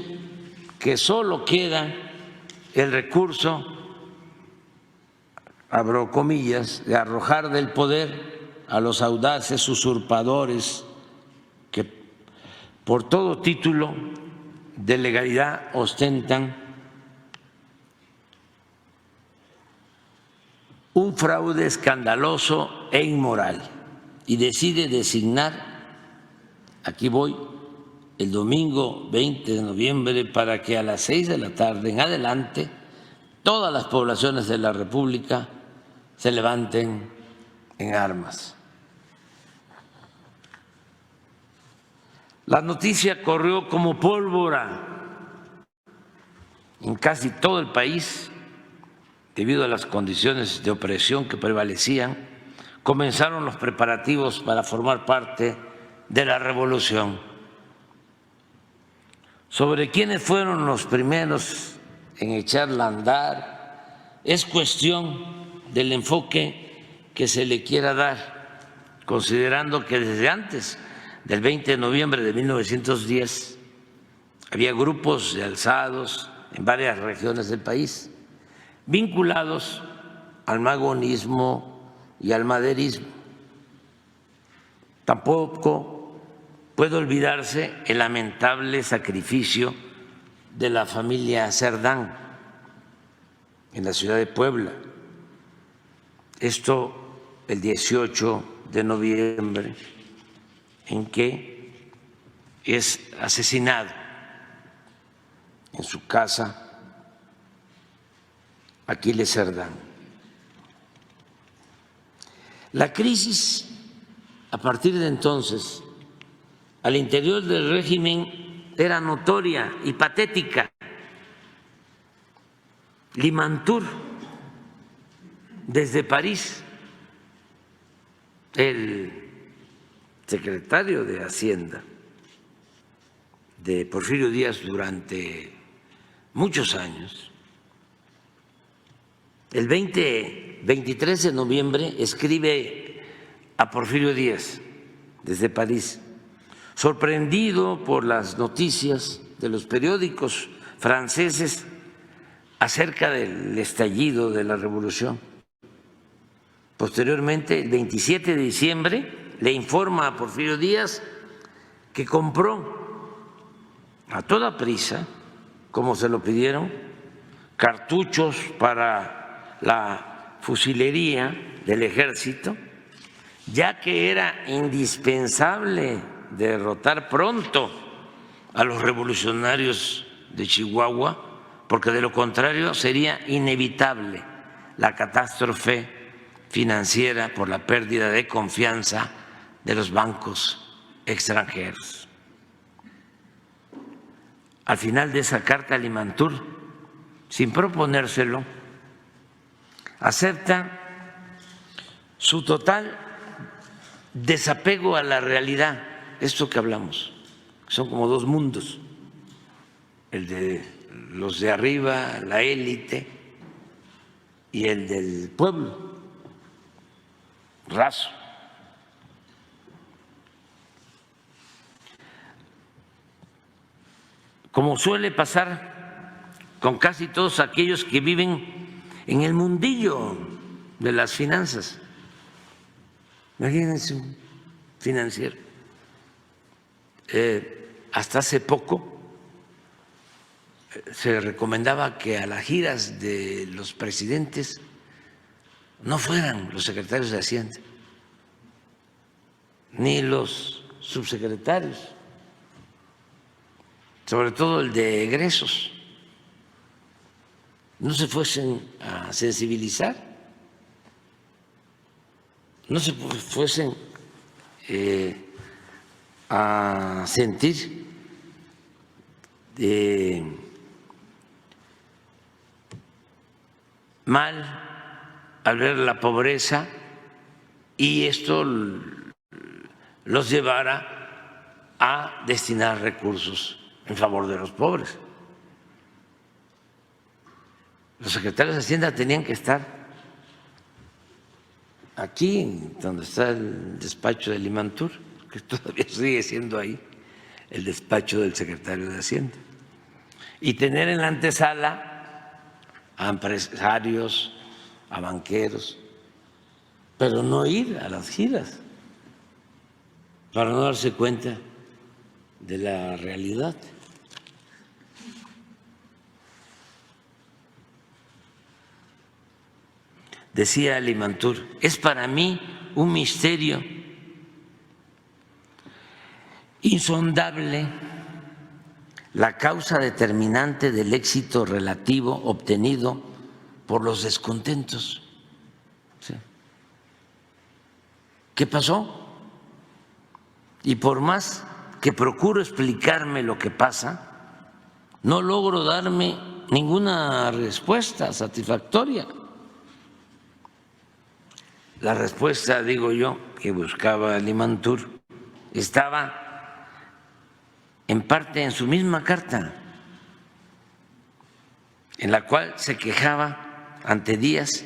que solo queda el recurso, abro comillas, de arrojar del poder a los audaces usurpadores que por todo título de legalidad ostentan un fraude escandaloso e inmoral y decide designar, aquí voy, el domingo 20 de noviembre para que a las 6 de la tarde en adelante todas las poblaciones de la República se levanten en armas. La noticia corrió como pólvora en casi todo el país debido a las condiciones de opresión que prevalecían. Comenzaron los preparativos para formar parte de la revolución. Sobre quiénes fueron los primeros en echarla a andar es cuestión del enfoque que se le quiera dar, considerando que desde antes del 20 de noviembre de 1910 había grupos de alzados en varias regiones del país vinculados al magonismo y al maderismo. Tampoco puede olvidarse el lamentable sacrificio de la familia Cerdán en la ciudad de Puebla. Esto el 18 de noviembre, en que es asesinado en su casa Aquiles Cerdán. La crisis, a partir de entonces, al interior del régimen era notoria y patética. Limantour, desde París, el secretario de Hacienda de Porfirio Díaz durante muchos años, el 23 de noviembre escribe a Porfirio Díaz desde París, sorprendido por las noticias de los periódicos franceses acerca del estallido de la revolución. Posteriormente, el 27 de diciembre, le informa a Porfirio Díaz que compró a toda prisa, como se lo pidieron, cartuchos para la fusilería del ejército, ya que era indispensable derrotar pronto a los revolucionarios de Chihuahua, porque de lo contrario sería inevitable la catástrofe financiera por la pérdida de confianza de los bancos extranjeros. Al final de esa carta, Limantour, sin proponérselo, acepta su total desapego a la realidad. Esto que hablamos, son como dos mundos, el de los de arriba, la élite, y el del pueblo raso. Como suele pasar con casi todos aquellos que viven en el mundillo de las finanzas. Imagínense un financiero. Hasta hace poco se recomendaba que a las giras de los presidentes no fueran los secretarios de Hacienda, ni los subsecretarios, sobre todo el de egresos, no se fuesen a sensibilizar, no se fuesen a sentir mal al ver la pobreza y esto los llevara a destinar recursos en favor de los pobres. Los secretarios de Hacienda tenían que estar aquí, donde está el despacho de Limantour, que todavía sigue siendo ahí el despacho del secretario de Hacienda. y tener en la antesala a empresarios, a banqueros, pero no ir a las giras para no darse cuenta de la realidad. Decía Limantur, es para mí un misterio insondable la causa determinante del éxito relativo obtenido por los descontentos. ¿Sí? ¿Qué pasó? Y por más que procuro explicarme lo que pasa, no logro darme ninguna respuesta satisfactoria. La respuesta, digo yo, que buscaba Limantur, estaba en parte en su misma carta, en la cual se quejaba ante Díaz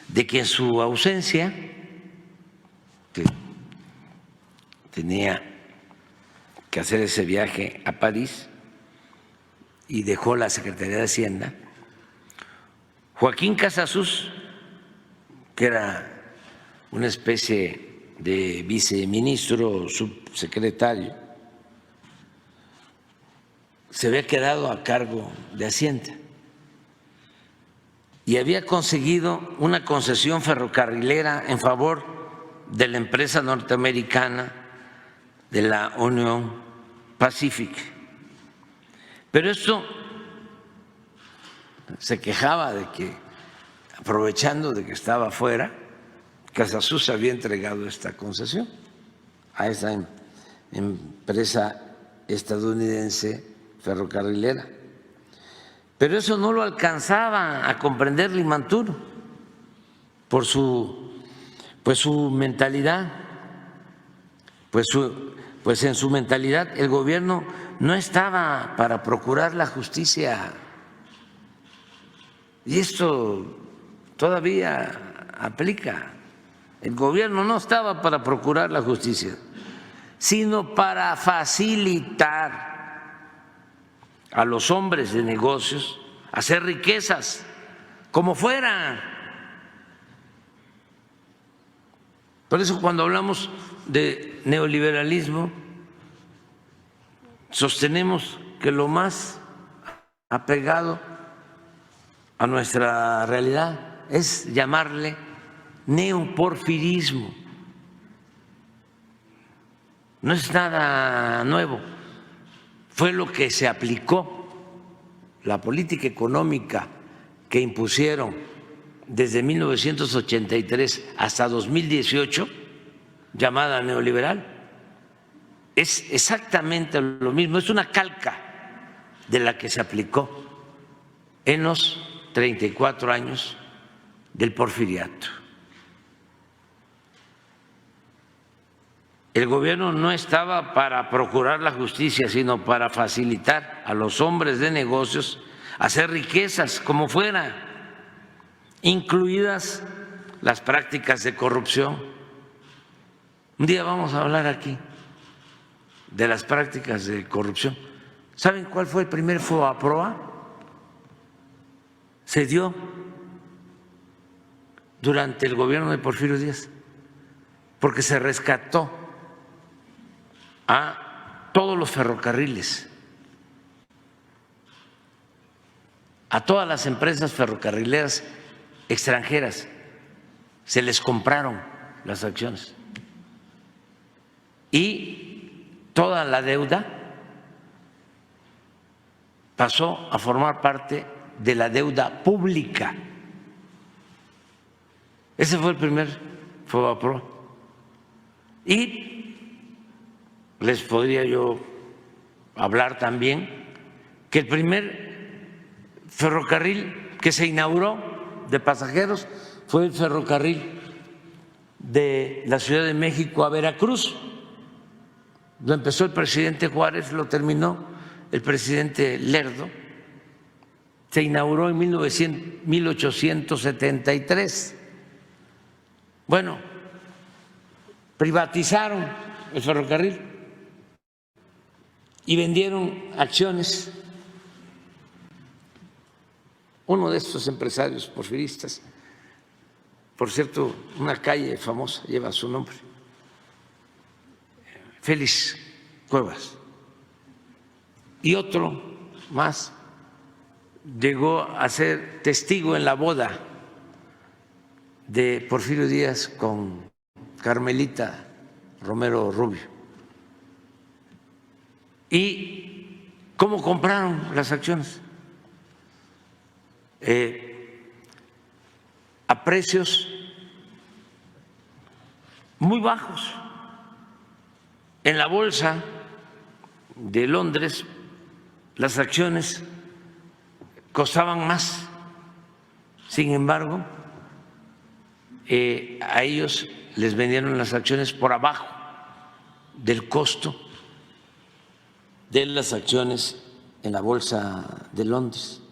de que en su ausencia, que tenía que hacer ese viaje a París y dejó la Secretaría de Hacienda, Joaquín Casasus, que era una especie de viceministro o subsecretario, se había quedado a cargo de Hacienda y había conseguido una concesión ferrocarrilera en favor de la empresa norteamericana de la Union Pacific. Pero esto se quejaba de que, aprovechando de que estaba fuera, Casasus había entregado esta concesión a esa empresa estadounidense ferrocarrilera. Pero eso no lo alcanzaba a comprender Limantur por su mentalidad. Pues en su mentalidad el gobierno no estaba para procurar la justicia. Y esto todavía aplica. El gobierno no estaba para procurar la justicia, sino para facilitar a los hombres de negocios hacer riquezas como fuera. Por eso cuando hablamos de neoliberalismo, sostenemos que lo más apegado a nuestra realidad es llamarle neoporfirismo. No es nada nuevo, fue lo que se aplicó, la política económica que impusieron desde 1983 hasta 2018, llamada neoliberal, es exactamente lo mismo, es una calca de la que se aplicó en los 34 años del porfiriato. El gobierno no estaba para procurar la justicia, sino para facilitar a los hombres de negocios hacer riquezas como fuera, incluidas las prácticas de corrupción. Un día vamos a hablar aquí de las prácticas de corrupción. ¿Saben cuál fue el primer FOBAPROA? Se dio durante el gobierno de Porfirio Díaz, porque se rescató a todos los ferrocarriles, a todas las empresas ferrocarrileras extranjeras, se les compraron las acciones y toda la deuda pasó a formar parte de la deuda pública. Ese fue el primer FOBAPROA. Y les podría yo hablar también que el primer ferrocarril que se inauguró de pasajeros fue el ferrocarril de la Ciudad de México a Veracruz. Lo empezó el presidente Juárez, lo terminó el presidente Lerdo. Se inauguró en 1873. Bueno, privatizaron el ferrocarril y vendieron acciones uno de estos empresarios porfiristas, por cierto, una calle famosa lleva su nombre, Félix Cuevas, y otro más llegó a ser testigo en la boda de Porfirio Díaz con Carmelita Romero Rubio. ¿Y cómo compraron las acciones? A precios muy bajos. En la bolsa de Londres las acciones costaban más. Sin embargo, a ellos les vendieron las acciones por abajo del costo de las acciones en la bolsa de Londres.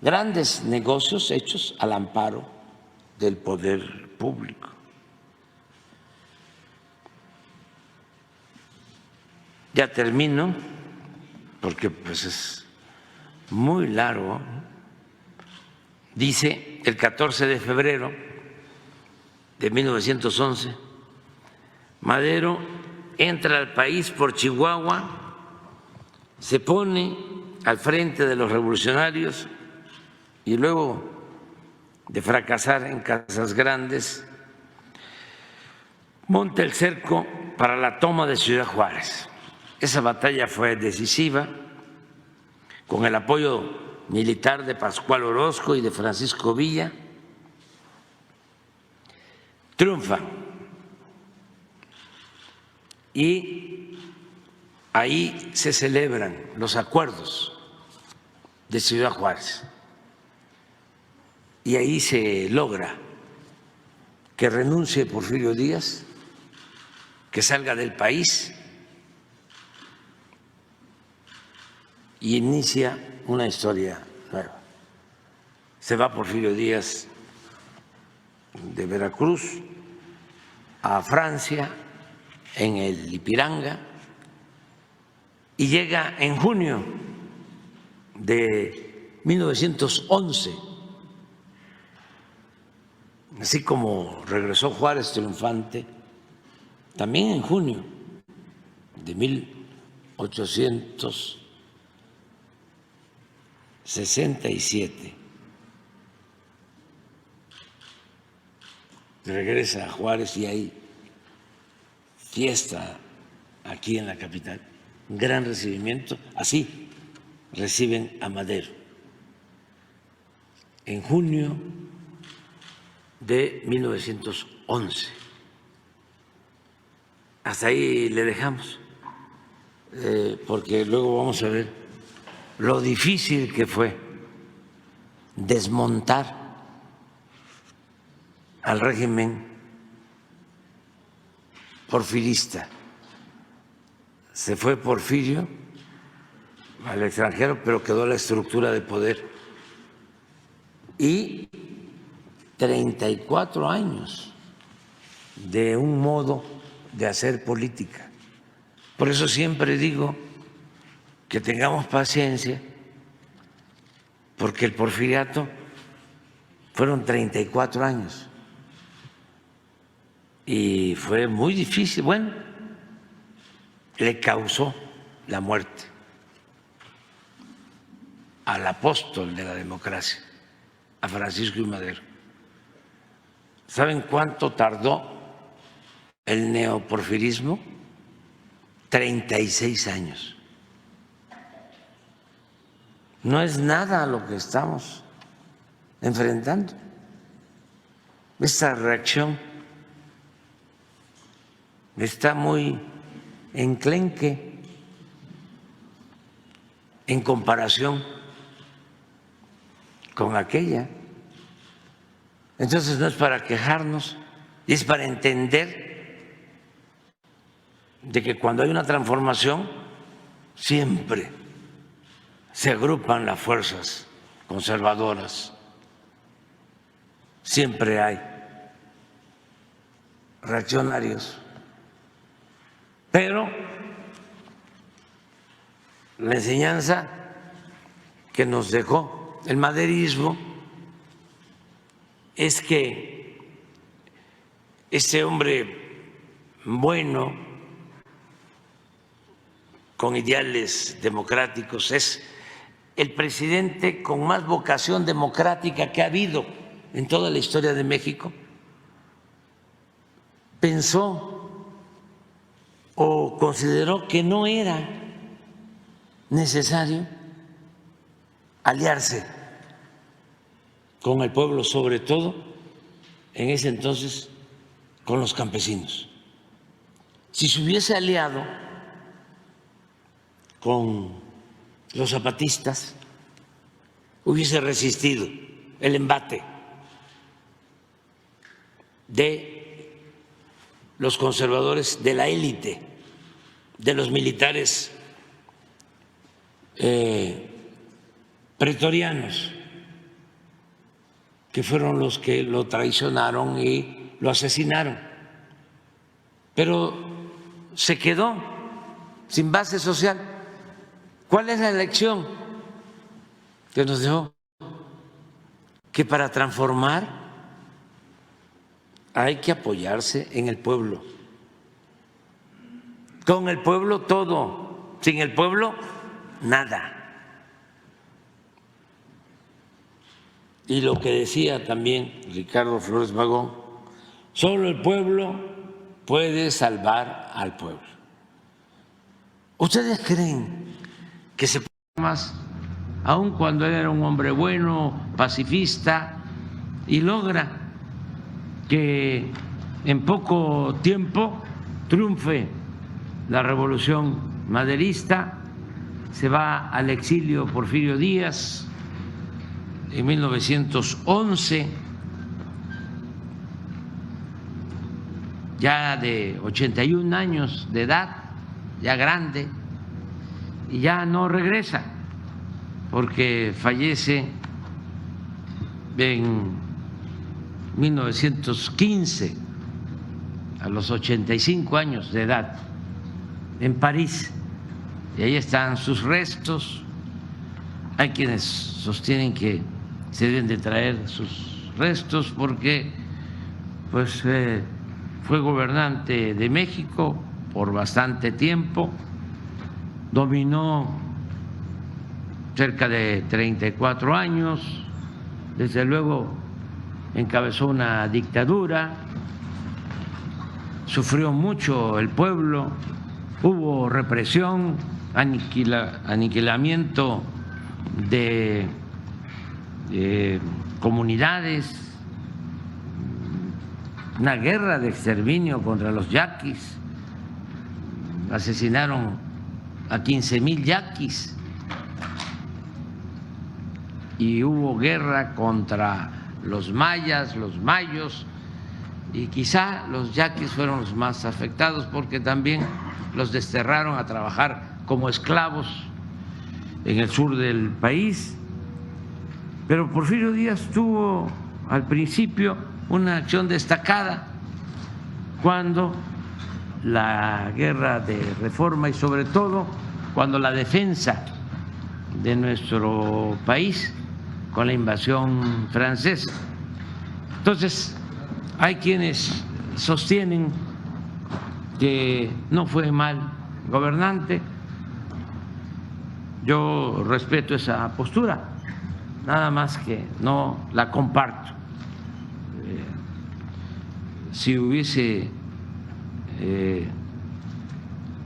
Grandes negocios hechos al amparo del poder público. Ya termino, porque pues es muy largo. Dice el 14 de febrero de 1911, Madero entra al país por Chihuahua, se pone al frente de los revolucionarios y luego de fracasar en Casas Grandes, monta el cerco para la toma de Ciudad Juárez. Esa batalla fue decisiva, con el apoyo militar de Pascual Orozco y de Francisco Villa. Triunfa y ahí se celebran los acuerdos de Ciudad Juárez y ahí se logra que renuncie Porfirio Díaz, que salga del país y inicia una historia nueva. Se va Porfirio Díaz de Veracruz a Francia en el Ipiranga y llega en junio de 1911, así como regresó Juárez triunfante, también en junio de 1867. Regresa a Juárez y hay fiesta aquí en la capital, un gran recibimiento. Así reciben a Madero en junio de 1911. Hasta ahí le dejamos, porque luego vamos a ver lo difícil que fue desmontar al régimen porfirista. Se fue Porfirio al extranjero, pero quedó la estructura de poder. Y 34 años de un modo de hacer política. Por eso siempre digo que tengamos paciencia, porque el porfiriato fueron 34 años. Y fue muy difícil. Bueno, le causó la muerte al apóstol de la democracia, a Francisco I. Madero. ¿Saben cuánto tardó el neoporfirismo? 36 años. No es nada lo que estamos enfrentando. Esta reacción está muy enclenque en comparación con aquella. Entonces no es para quejarnos, es para entender de que cuando hay una transformación siempre se agrupan las fuerzas conservadoras, siempre hay reaccionarios. Pero la enseñanza que nos dejó el maderismo es que este hombre bueno, con ideales democráticos, es el presidente con más vocación democrática que ha habido en toda la historia de México. Pensó o consideró que no era necesario aliarse con el pueblo, sobre todo en ese entonces con los campesinos. Si se hubiese aliado con los zapatistas, hubiese resistido el embate de los conservadores, de la élite, de los militares pretorianos, que fueron los que lo traicionaron y lo asesinaron. Pero se quedó sin base social. ¿Cuál es la lección que nos dejó? Que para transformar hay que apoyarse en el pueblo. Con el pueblo todo, sin el pueblo nada. Y lo que decía también Ricardo Flores Magón, solo el pueblo puede salvar al pueblo. ¿Ustedes creen que se puede más, aun cuando él era un hombre bueno, pacifista, y logra que en poco tiempo triunfe la revolución maderista? Se va al exilio Porfirio Díaz en 1911, ya de 81 años de edad, ya grande, y ya no regresa porque fallece en 1915 a los 85 años de edad en París, y ahí están sus restos. Hay quienes sostienen que se deben de traer sus restos porque pues fue gobernante de México por bastante tiempo, dominó cerca de 34 años, desde luego encabezó una dictadura, sufrió mucho el pueblo, hubo represión, aniquilamiento de comunidades, una guerra de exterminio contra los yaquis, asesinaron a 15,000 yaquis, y hubo guerra contra los mayas, los mayos, y quizá los yaquis fueron los más afectados porque también los desterraron a trabajar como esclavos en el sur del país. Pero Porfirio Díaz tuvo al principio una acción destacada cuando la guerra de reforma y sobre todo cuando la defensa de nuestro país con la invasión francesa. Entonces, hay quienes sostienen que no fue mal gobernante. Yo respeto esa postura, nada más que no la comparto. Si hubiese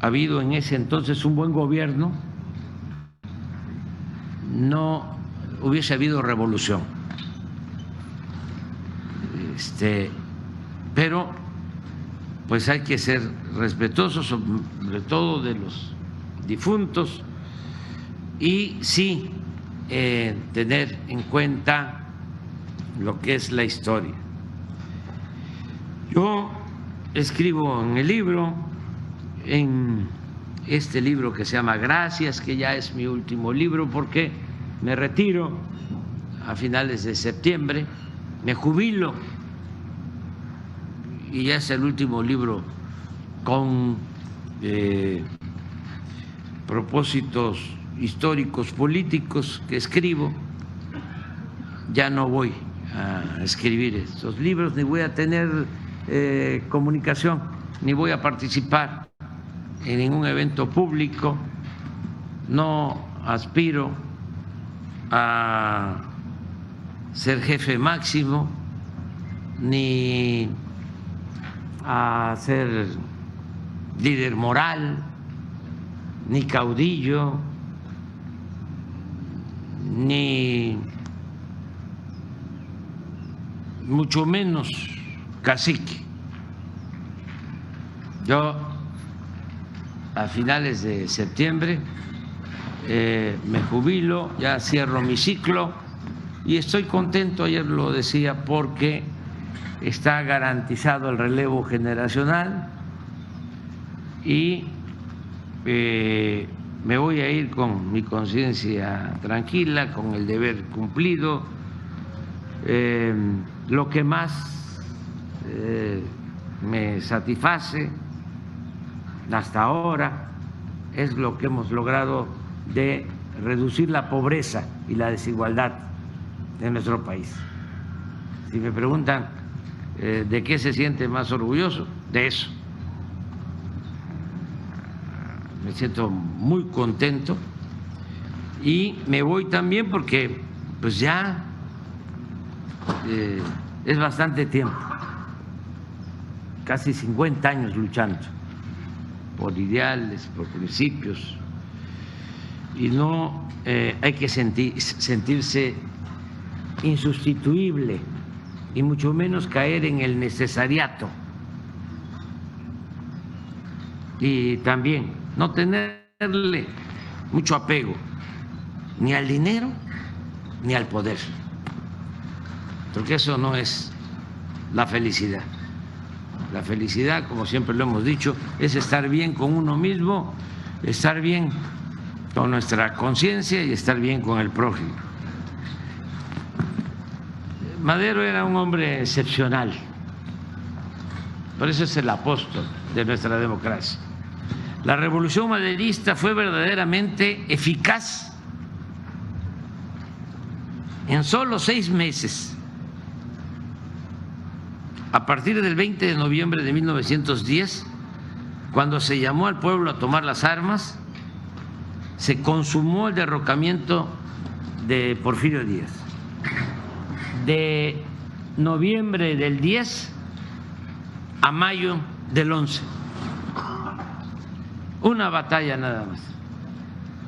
habido en ese entonces un buen gobierno, no hubiese habido revolución. Pero pues hay que ser respetuosos, sobre todo de los difuntos, y sí tener en cuenta lo que es la historia. Yo escribo en el libro, en este libro que se llama Gracias, que ya es mi último libro porque me retiro a finales de septiembre, me jubilo, y ya es el último libro con propósitos históricos, políticos que escribo, ya no voy a escribir estos libros, ni voy a tener comunicación, ni voy a participar en ningún evento público. No aspiro a ser jefe máximo, ni a ser líder moral, ni caudillo, ni mucho menos cacique. Yo a finales de septiembre me jubilo, ya cierro mi ciclo y estoy contento, ayer lo decía, porque está garantizado el relevo generacional y me voy a ir con mi conciencia tranquila, con el deber cumplido. Lo que más me satisface hasta ahora es lo que hemos logrado de reducir la pobreza y la desigualdad en nuestro país. Si me preguntan de qué se siente más orgulloso, de eso. Me siento muy contento y me voy también porque pues ya es bastante tiempo, casi 50 años luchando por ideales, por principios, y no hay que sentirse insustituible y mucho menos caer en el necesariato, y también no tenerle mucho apego ni al dinero ni al poder, porque eso no es la felicidad. La felicidad, como siempre lo hemos dicho, es estar bien con uno mismo, estar bien con nuestra conciencia y estar bien con el prójimo. Madero era un hombre excepcional, por eso es el apóstol de nuestra democracia. La revolución maderista fue verdaderamente eficaz. En solo 6 meses, a partir del 20 de noviembre de 1910, cuando se llamó al pueblo a tomar las armas, se consumó el derrocamiento de Porfirio Díaz. De noviembre del 10 a mayo del 11. Una batalla nada más,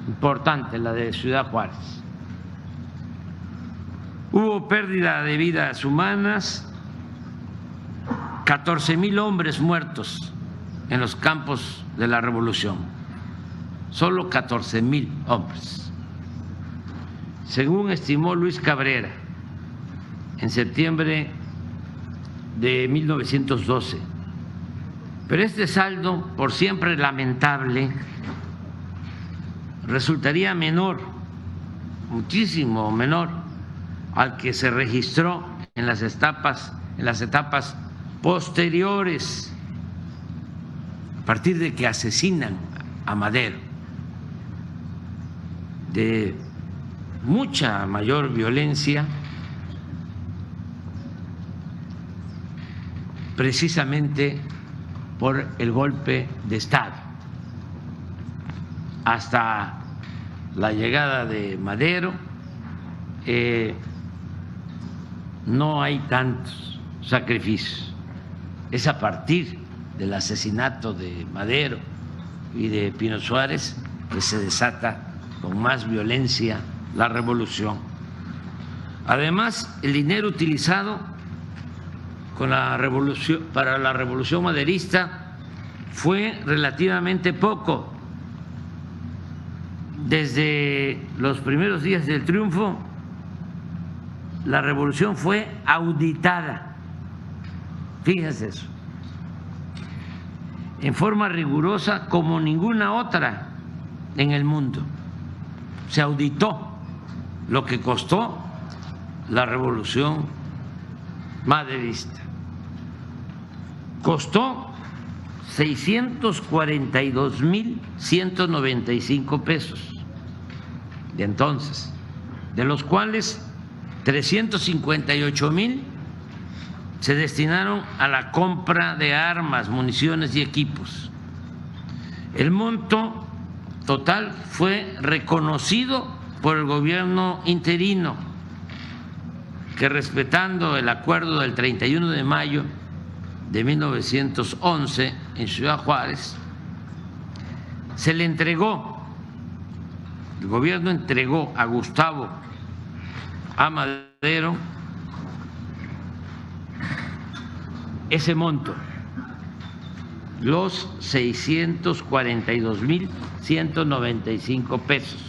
importante, la de Ciudad Juárez. Hubo pérdida de vidas humanas, 14,000 hombres muertos en los campos de la revolución, solo 14,000 hombres, según estimó Luis Cabrera en septiembre de 1912. Pero este saldo, por siempre lamentable, resultaría menor, muchísimo menor, al que se registró en las etapas posteriores, a partir de que asesinan a Madero, de mucha mayor violencia, precisamente por el golpe de Estado. Hasta la llegada de Madero no hay tantos sacrificios. Es a partir del asesinato de Madero y de Pino Suárez que se desata con más violencia la revolución. Además, el dinero utilizado para la revolución maderista fue relativamente poco. Desde los primeros días del triunfo, la revolución fue auditada. Fíjense eso, en forma rigurosa como ninguna otra en el mundo. Se auditó lo que costó la revolución maderista. Costó 642,195 pesos de entonces, de los cuales 358,000 se destinaron a la compra de armas, municiones y equipos. El monto total fue reconocido por el gobierno interino, que respetando el acuerdo del 31 de mayo de 1911 en Ciudad Juárez, se le entregó, el gobierno entregó a Gustavo A. Madero ese monto, los 642,195 pesos.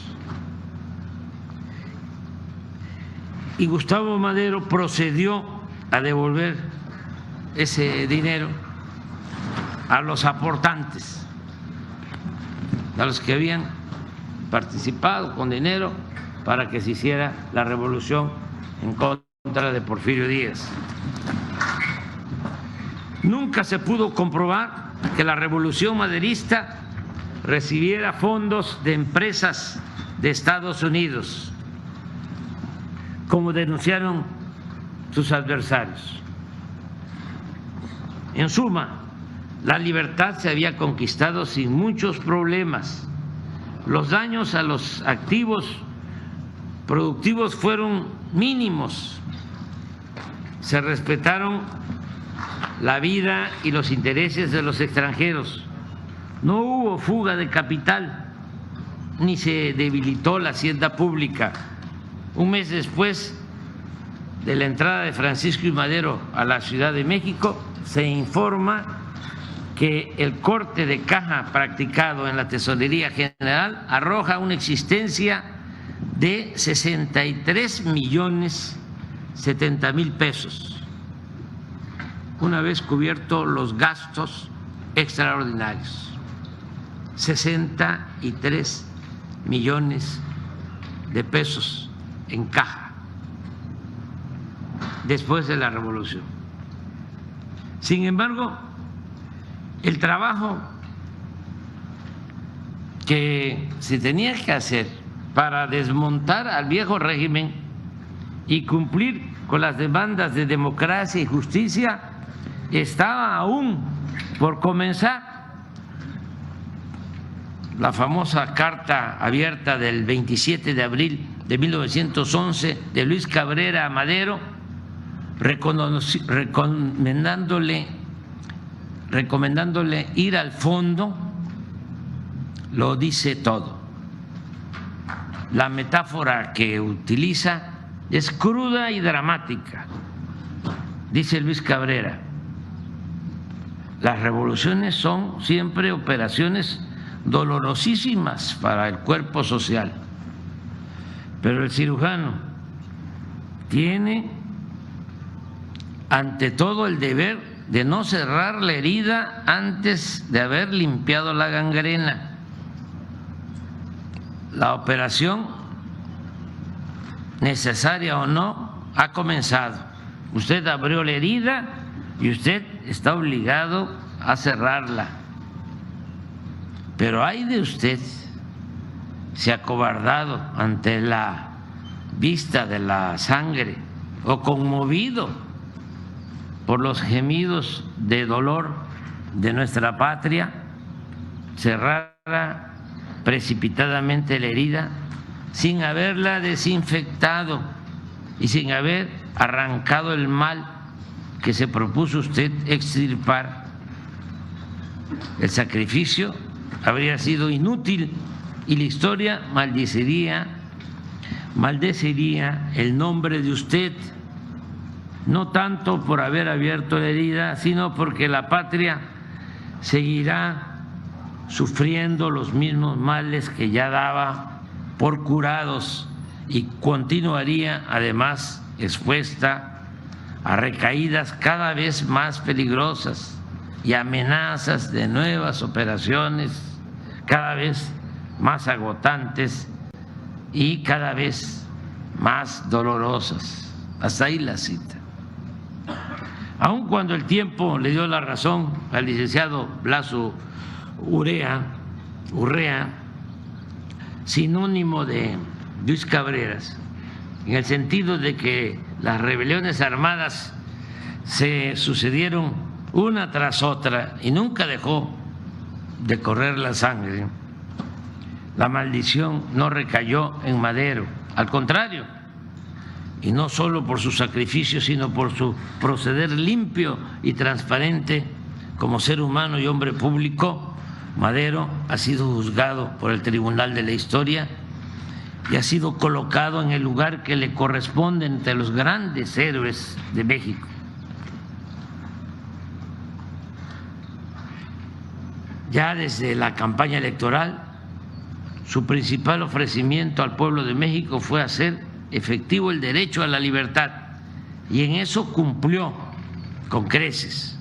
Y Gustavo Madero procedió a devolver ese dinero a los aportantes, a los que habían participado con dinero para que se hiciera la revolución en contra de Porfirio Díaz. Nunca se pudo comprobar que la revolución maderista recibiera fondos de empresas de Estados Unidos, como denunciaron sus adversarios. En suma, la libertad se había conquistado sin muchos problemas. Los daños a los activos productivos fueron mínimos. Se respetaron la vida y los intereses de los extranjeros. No hubo fuga de capital, ni se debilitó la hacienda pública. Un mes después de la entrada de Francisco I. Madero a la Ciudad de México, se informa que el corte de caja practicado en la Tesorería General arroja una existencia de 63,070,000 pesos, una vez cubiertos los gastos extraordinarios. 63 millones de pesos en caja después de la revolución. Sin embargo, el trabajo que se tenía que hacer para desmontar al viejo régimen y cumplir con las demandas de democracia y justicia estaba aún por comenzar. La famosa carta abierta del 27 de abril de 1911 de Luis Cabrera a Madero, recomendándole ir al fondo, lo dice todo. La metáfora que utiliza es cruda y dramática. Dice Luis Cabrera: las revoluciones son siempre operaciones dolorosísimas para el cuerpo social, pero el cirujano tiene ante todo el deber de no cerrar la herida antes de haber limpiado la gangrena. La operación, necesaria o no, ha comenzado. Usted abrió la herida y usted está obligado a cerrarla. Pero ay de usted, se ha acobardado ante la vista de la sangre o conmovido por los gemidos de dolor de nuestra patria, cerrara precipitadamente la herida sin haberla desinfectado y sin haber arrancado el mal que se propuso usted extirpar. El sacrificio habría sido inútil y la historia maldeciría el nombre de usted, no tanto por haber abierto la herida, sino porque la patria seguirá sufriendo los mismos males que ya daba por curados y continuaría además expuesta a recaídas cada vez más peligrosas y amenazas de nuevas operaciones cada vez más agotantes y cada vez más dolorosas. Hasta ahí la cita. Aun cuando el tiempo le dio la razón al licenciado Blasco Urrea, sinónimo de Luis Cabreras, en el sentido de que las rebeliones armadas se sucedieron una tras otra y nunca dejó de correr la sangre. La maldición no recayó en Madero, al contrario, y no solo por su sacrificio, sino por su proceder limpio y transparente como ser humano y hombre público. Madero ha sido juzgado por el Tribunal de la Historia y ha sido colocado en el lugar que le corresponde entre los grandes héroes de México. Ya desde la campaña electoral, su principal ofrecimiento al pueblo de México fue hacer efectivo el derecho a la libertad, y en eso cumplió con creces.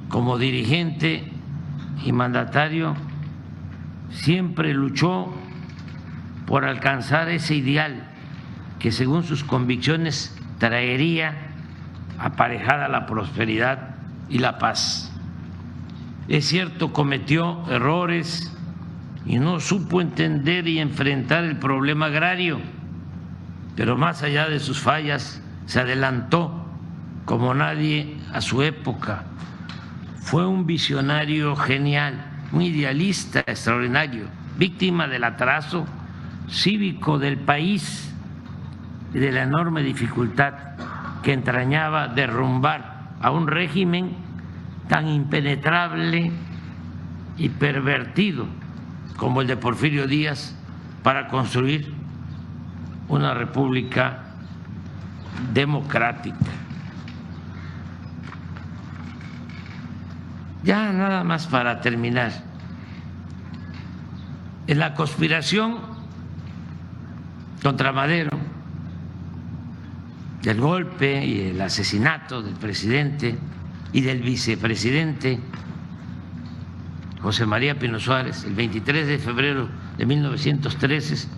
Como dirigente y mandatario, siempre luchó por alcanzar ese ideal que, según sus convicciones, traería aparejada la prosperidad y la paz. Es cierto, cometió errores y no supo entender y enfrentar el problema agrario, pero más allá de sus fallas, se adelantó como nadie a su época. Fue un visionario genial, un idealista extraordinario, víctima del atraso cívico del país y de la enorme dificultad que entrañaba derrumbar a un régimen tan impenetrable y pervertido como el de Porfirio Díaz para construir una república democrática. Ya nada más para terminar, en la conspiración contra Madero, del golpe y el asesinato del presidente y del vicepresidente José María Pino Suárez, el 23 de febrero de 1913,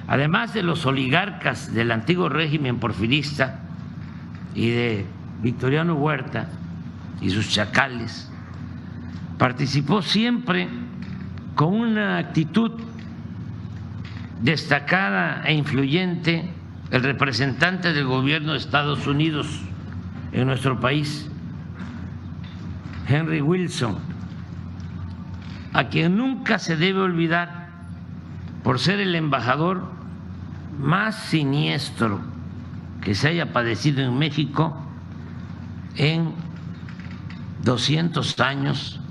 además de los oligarcas del antiguo régimen porfirista y de Victoriano Huerta y sus chacales, participó siempre con una actitud destacada e influyente el representante del gobierno de Estados Unidos en nuestro país, Henry Wilson, a quien nunca se debe olvidar por ser el embajador más siniestro que se haya padecido en México en 200 años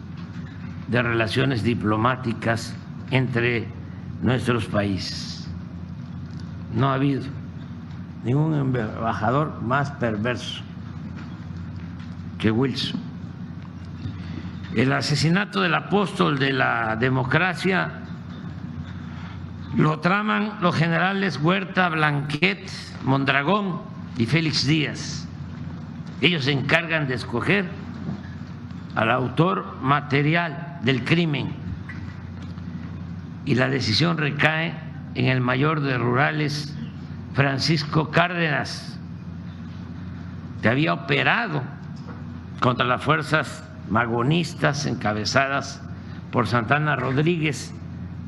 de relaciones diplomáticas entre nuestros países. No ha habido ningún embajador más perverso que Wilson. El asesinato del apóstol de la democracia lo traman los generales Huerta, Blanquet, Mondragón y Félix Díaz. Ellos se encargan de escoger al autor material del crimen y la decisión recae en el mayor de rurales, Francisco Cárdenas, que había operado contra las fuerzas magonistas encabezadas por Santana Rodríguez,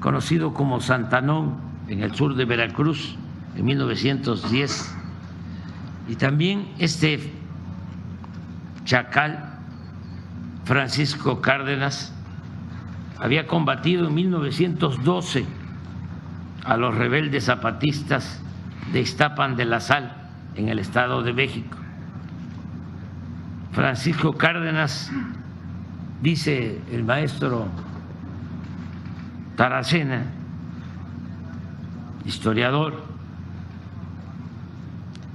conocido como Santanón, en el sur de Veracruz en 1910. Y también este chacal, Francisco Cárdenas, había combatido en 1912 a los rebeldes zapatistas de Iztapan de la Sal, en el Estado de México. Francisco Cárdenas, dice el maestro Taracena, historiador,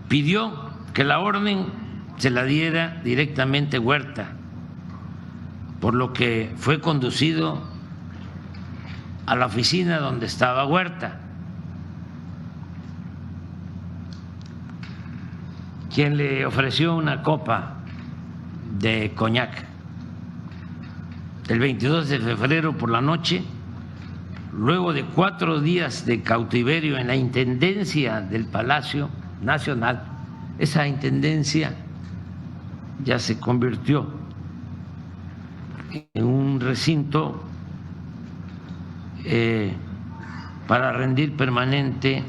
pidió que la orden se la diera directamente Huerta, por lo que fue conducido a la oficina donde estaba Huerta, quien le ofreció una copa de coñac. El 22 de febrero por la noche, luego de 4 días de cautiverio en la intendencia del Palacio Nacional, esa intendencia ya se convirtió en un recinto para rendir permanente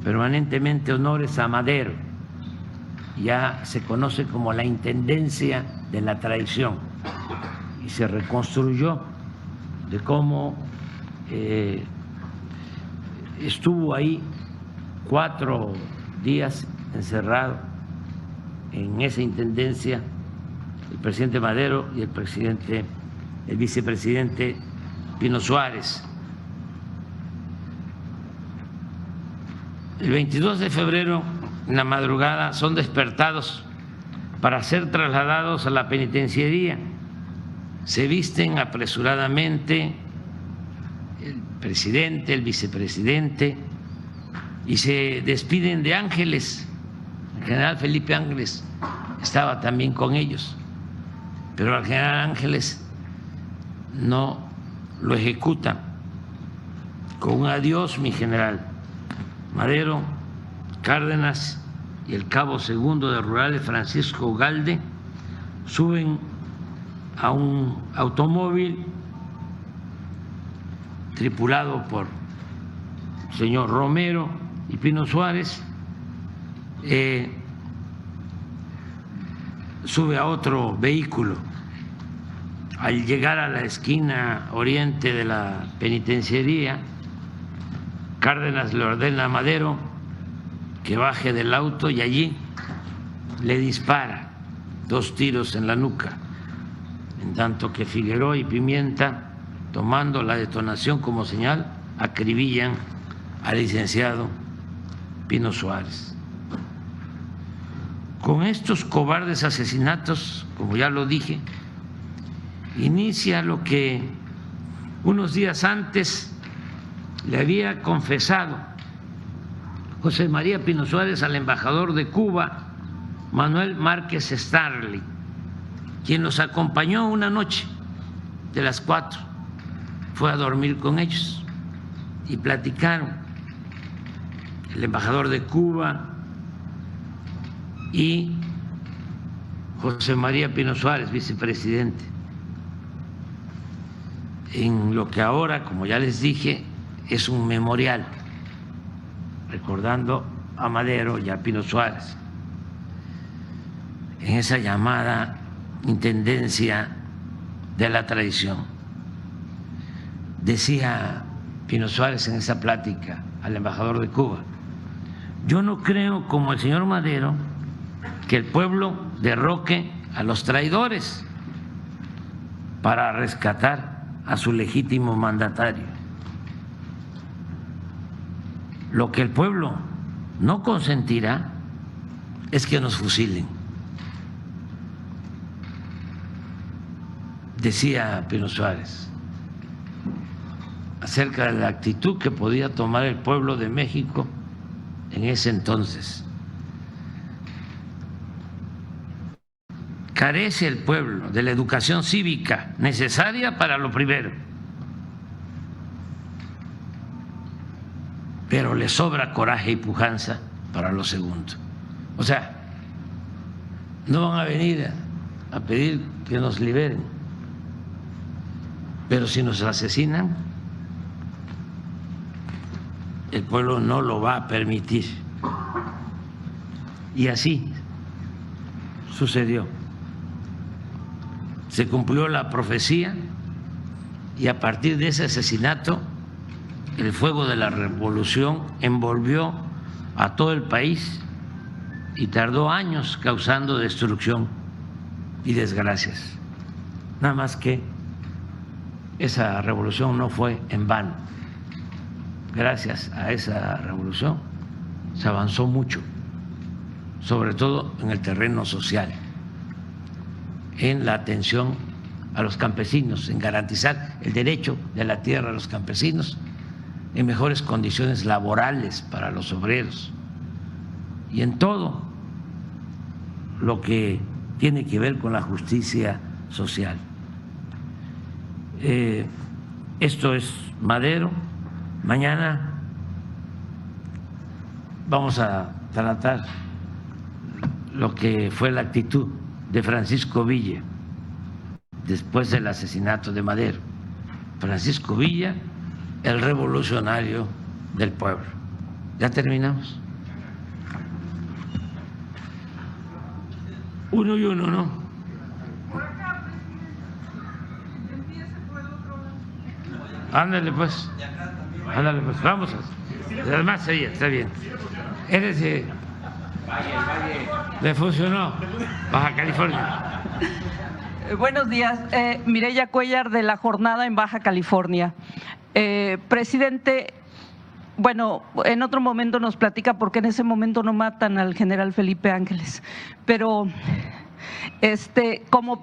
permanentemente honores a Madero. Ya se conoce como la Intendencia de la Traición y se reconstruyó de cómo estuvo ahí 4 días encerrado en esa intendencia el presidente Madero y el vicepresidente Pino Suárez. El 22 de febrero, en la madrugada, son despertados para ser trasladados a la penitenciaría. Se visten apresuradamente el presidente, el vicepresidente, y se despiden de Ángeles. El general Felipe Ángeles estaba también con ellos, pero al general Ángeles no lo ejecutan. Con un adiós, mi general. Madero, Cárdenas y el cabo segundo de Rurales, Francisco Ugalde, suben a un automóvil tripulado por el señor Romero y Pino Suárez, sube a otro vehículo. Al llegar a la esquina oriente de la penitenciaría, Cárdenas le ordena a Madero que baje del auto y allí le dispara 2 tiros en la nuca, en tanto que Figueroa y Pimienta, tomando la detonación como señal, acribillan al licenciado Pino Suárez. Con estos cobardes asesinatos, como ya lo dije, inicia lo que unos días antes le había confesado José María Pino Suárez al embajador de Cuba, Manuel Márquez Starling, quien los acompañó una noche de las 4, fue a dormir con ellos y platicaron. El embajador de Cuba y José María Pino Suárez, vicepresidente, en lo que ahora, como ya les dije, es un memorial recordando a Madero y a Pino Suárez en esa llamada Intendencia de la Traición. Decía Pino Suárez en esa plática al embajador de Cuba: yo no creo, como el señor Madero, que el pueblo derroque a los traidores para rescatar a su legítimo mandatario. Lo que el pueblo no consentirá es que nos fusilen. Decía Pino Suárez acerca de la actitud que podía tomar el pueblo de México en ese entonces. Carece el pueblo de la educación cívica necesaria para lo primero, pero le sobra coraje y pujanza para lo segundo. O sea, no van a venir a pedir que nos liberen, pero si nos asesinan, el pueblo no lo va a permitir. Y así sucedió. Se cumplió la profecía y a partir de ese asesinato el fuego de la revolución envolvió a todo el país y tardó años causando destrucción y desgracias. Nada más que esa revolución no fue en vano. Gracias a esa revolución se avanzó mucho, sobre todo en el terreno social, en la atención a los campesinos, en garantizar el derecho de la tierra a los campesinos, en mejores condiciones laborales para los obreros y en todo lo que tiene que ver con la justicia social. Esto es Madero. Mañana vamos a tratar lo que fue la actitud de Francisco Villa después del asesinato de Madero. Francisco Villa, el revolucionario del pueblo. Ya terminamos. 1 y 1, ¿no? Ándale pues, vamos. Además, sí, está bien. Eres le funcionó, Baja California. Buenos días, Mireya Cuellar de La Jornada en Baja California. Presidente, bueno, en otro momento nos platica por qué en ese momento no matan al general Felipe Ángeles, pero como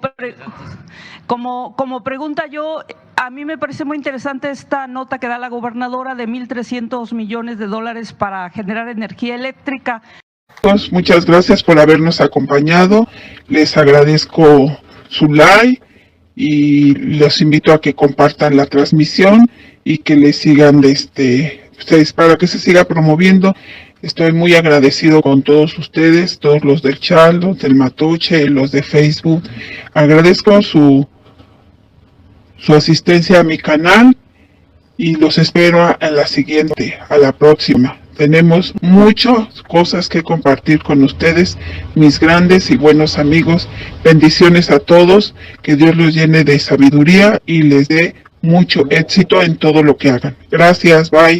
pregunta yo, a mí me parece muy interesante esta nota que da la gobernadora de 1.300 millones de dólares para generar energía eléctrica. Muchas gracias por habernos acompañado, les agradezco su like y los invito a que compartan la transmisión y que le sigan ustedes para que se siga promoviendo. Estoy muy agradecido con todos ustedes, todos los del chat, los del Matuche, los de Facebook. Agradezco su asistencia a mi canal y los espero a la próxima. Tenemos muchas cosas que compartir con ustedes, mis grandes y buenos amigos. Bendiciones a todos, que Dios los llene de sabiduría y les dé mucho éxito en todo lo que hagan. Gracias, bye.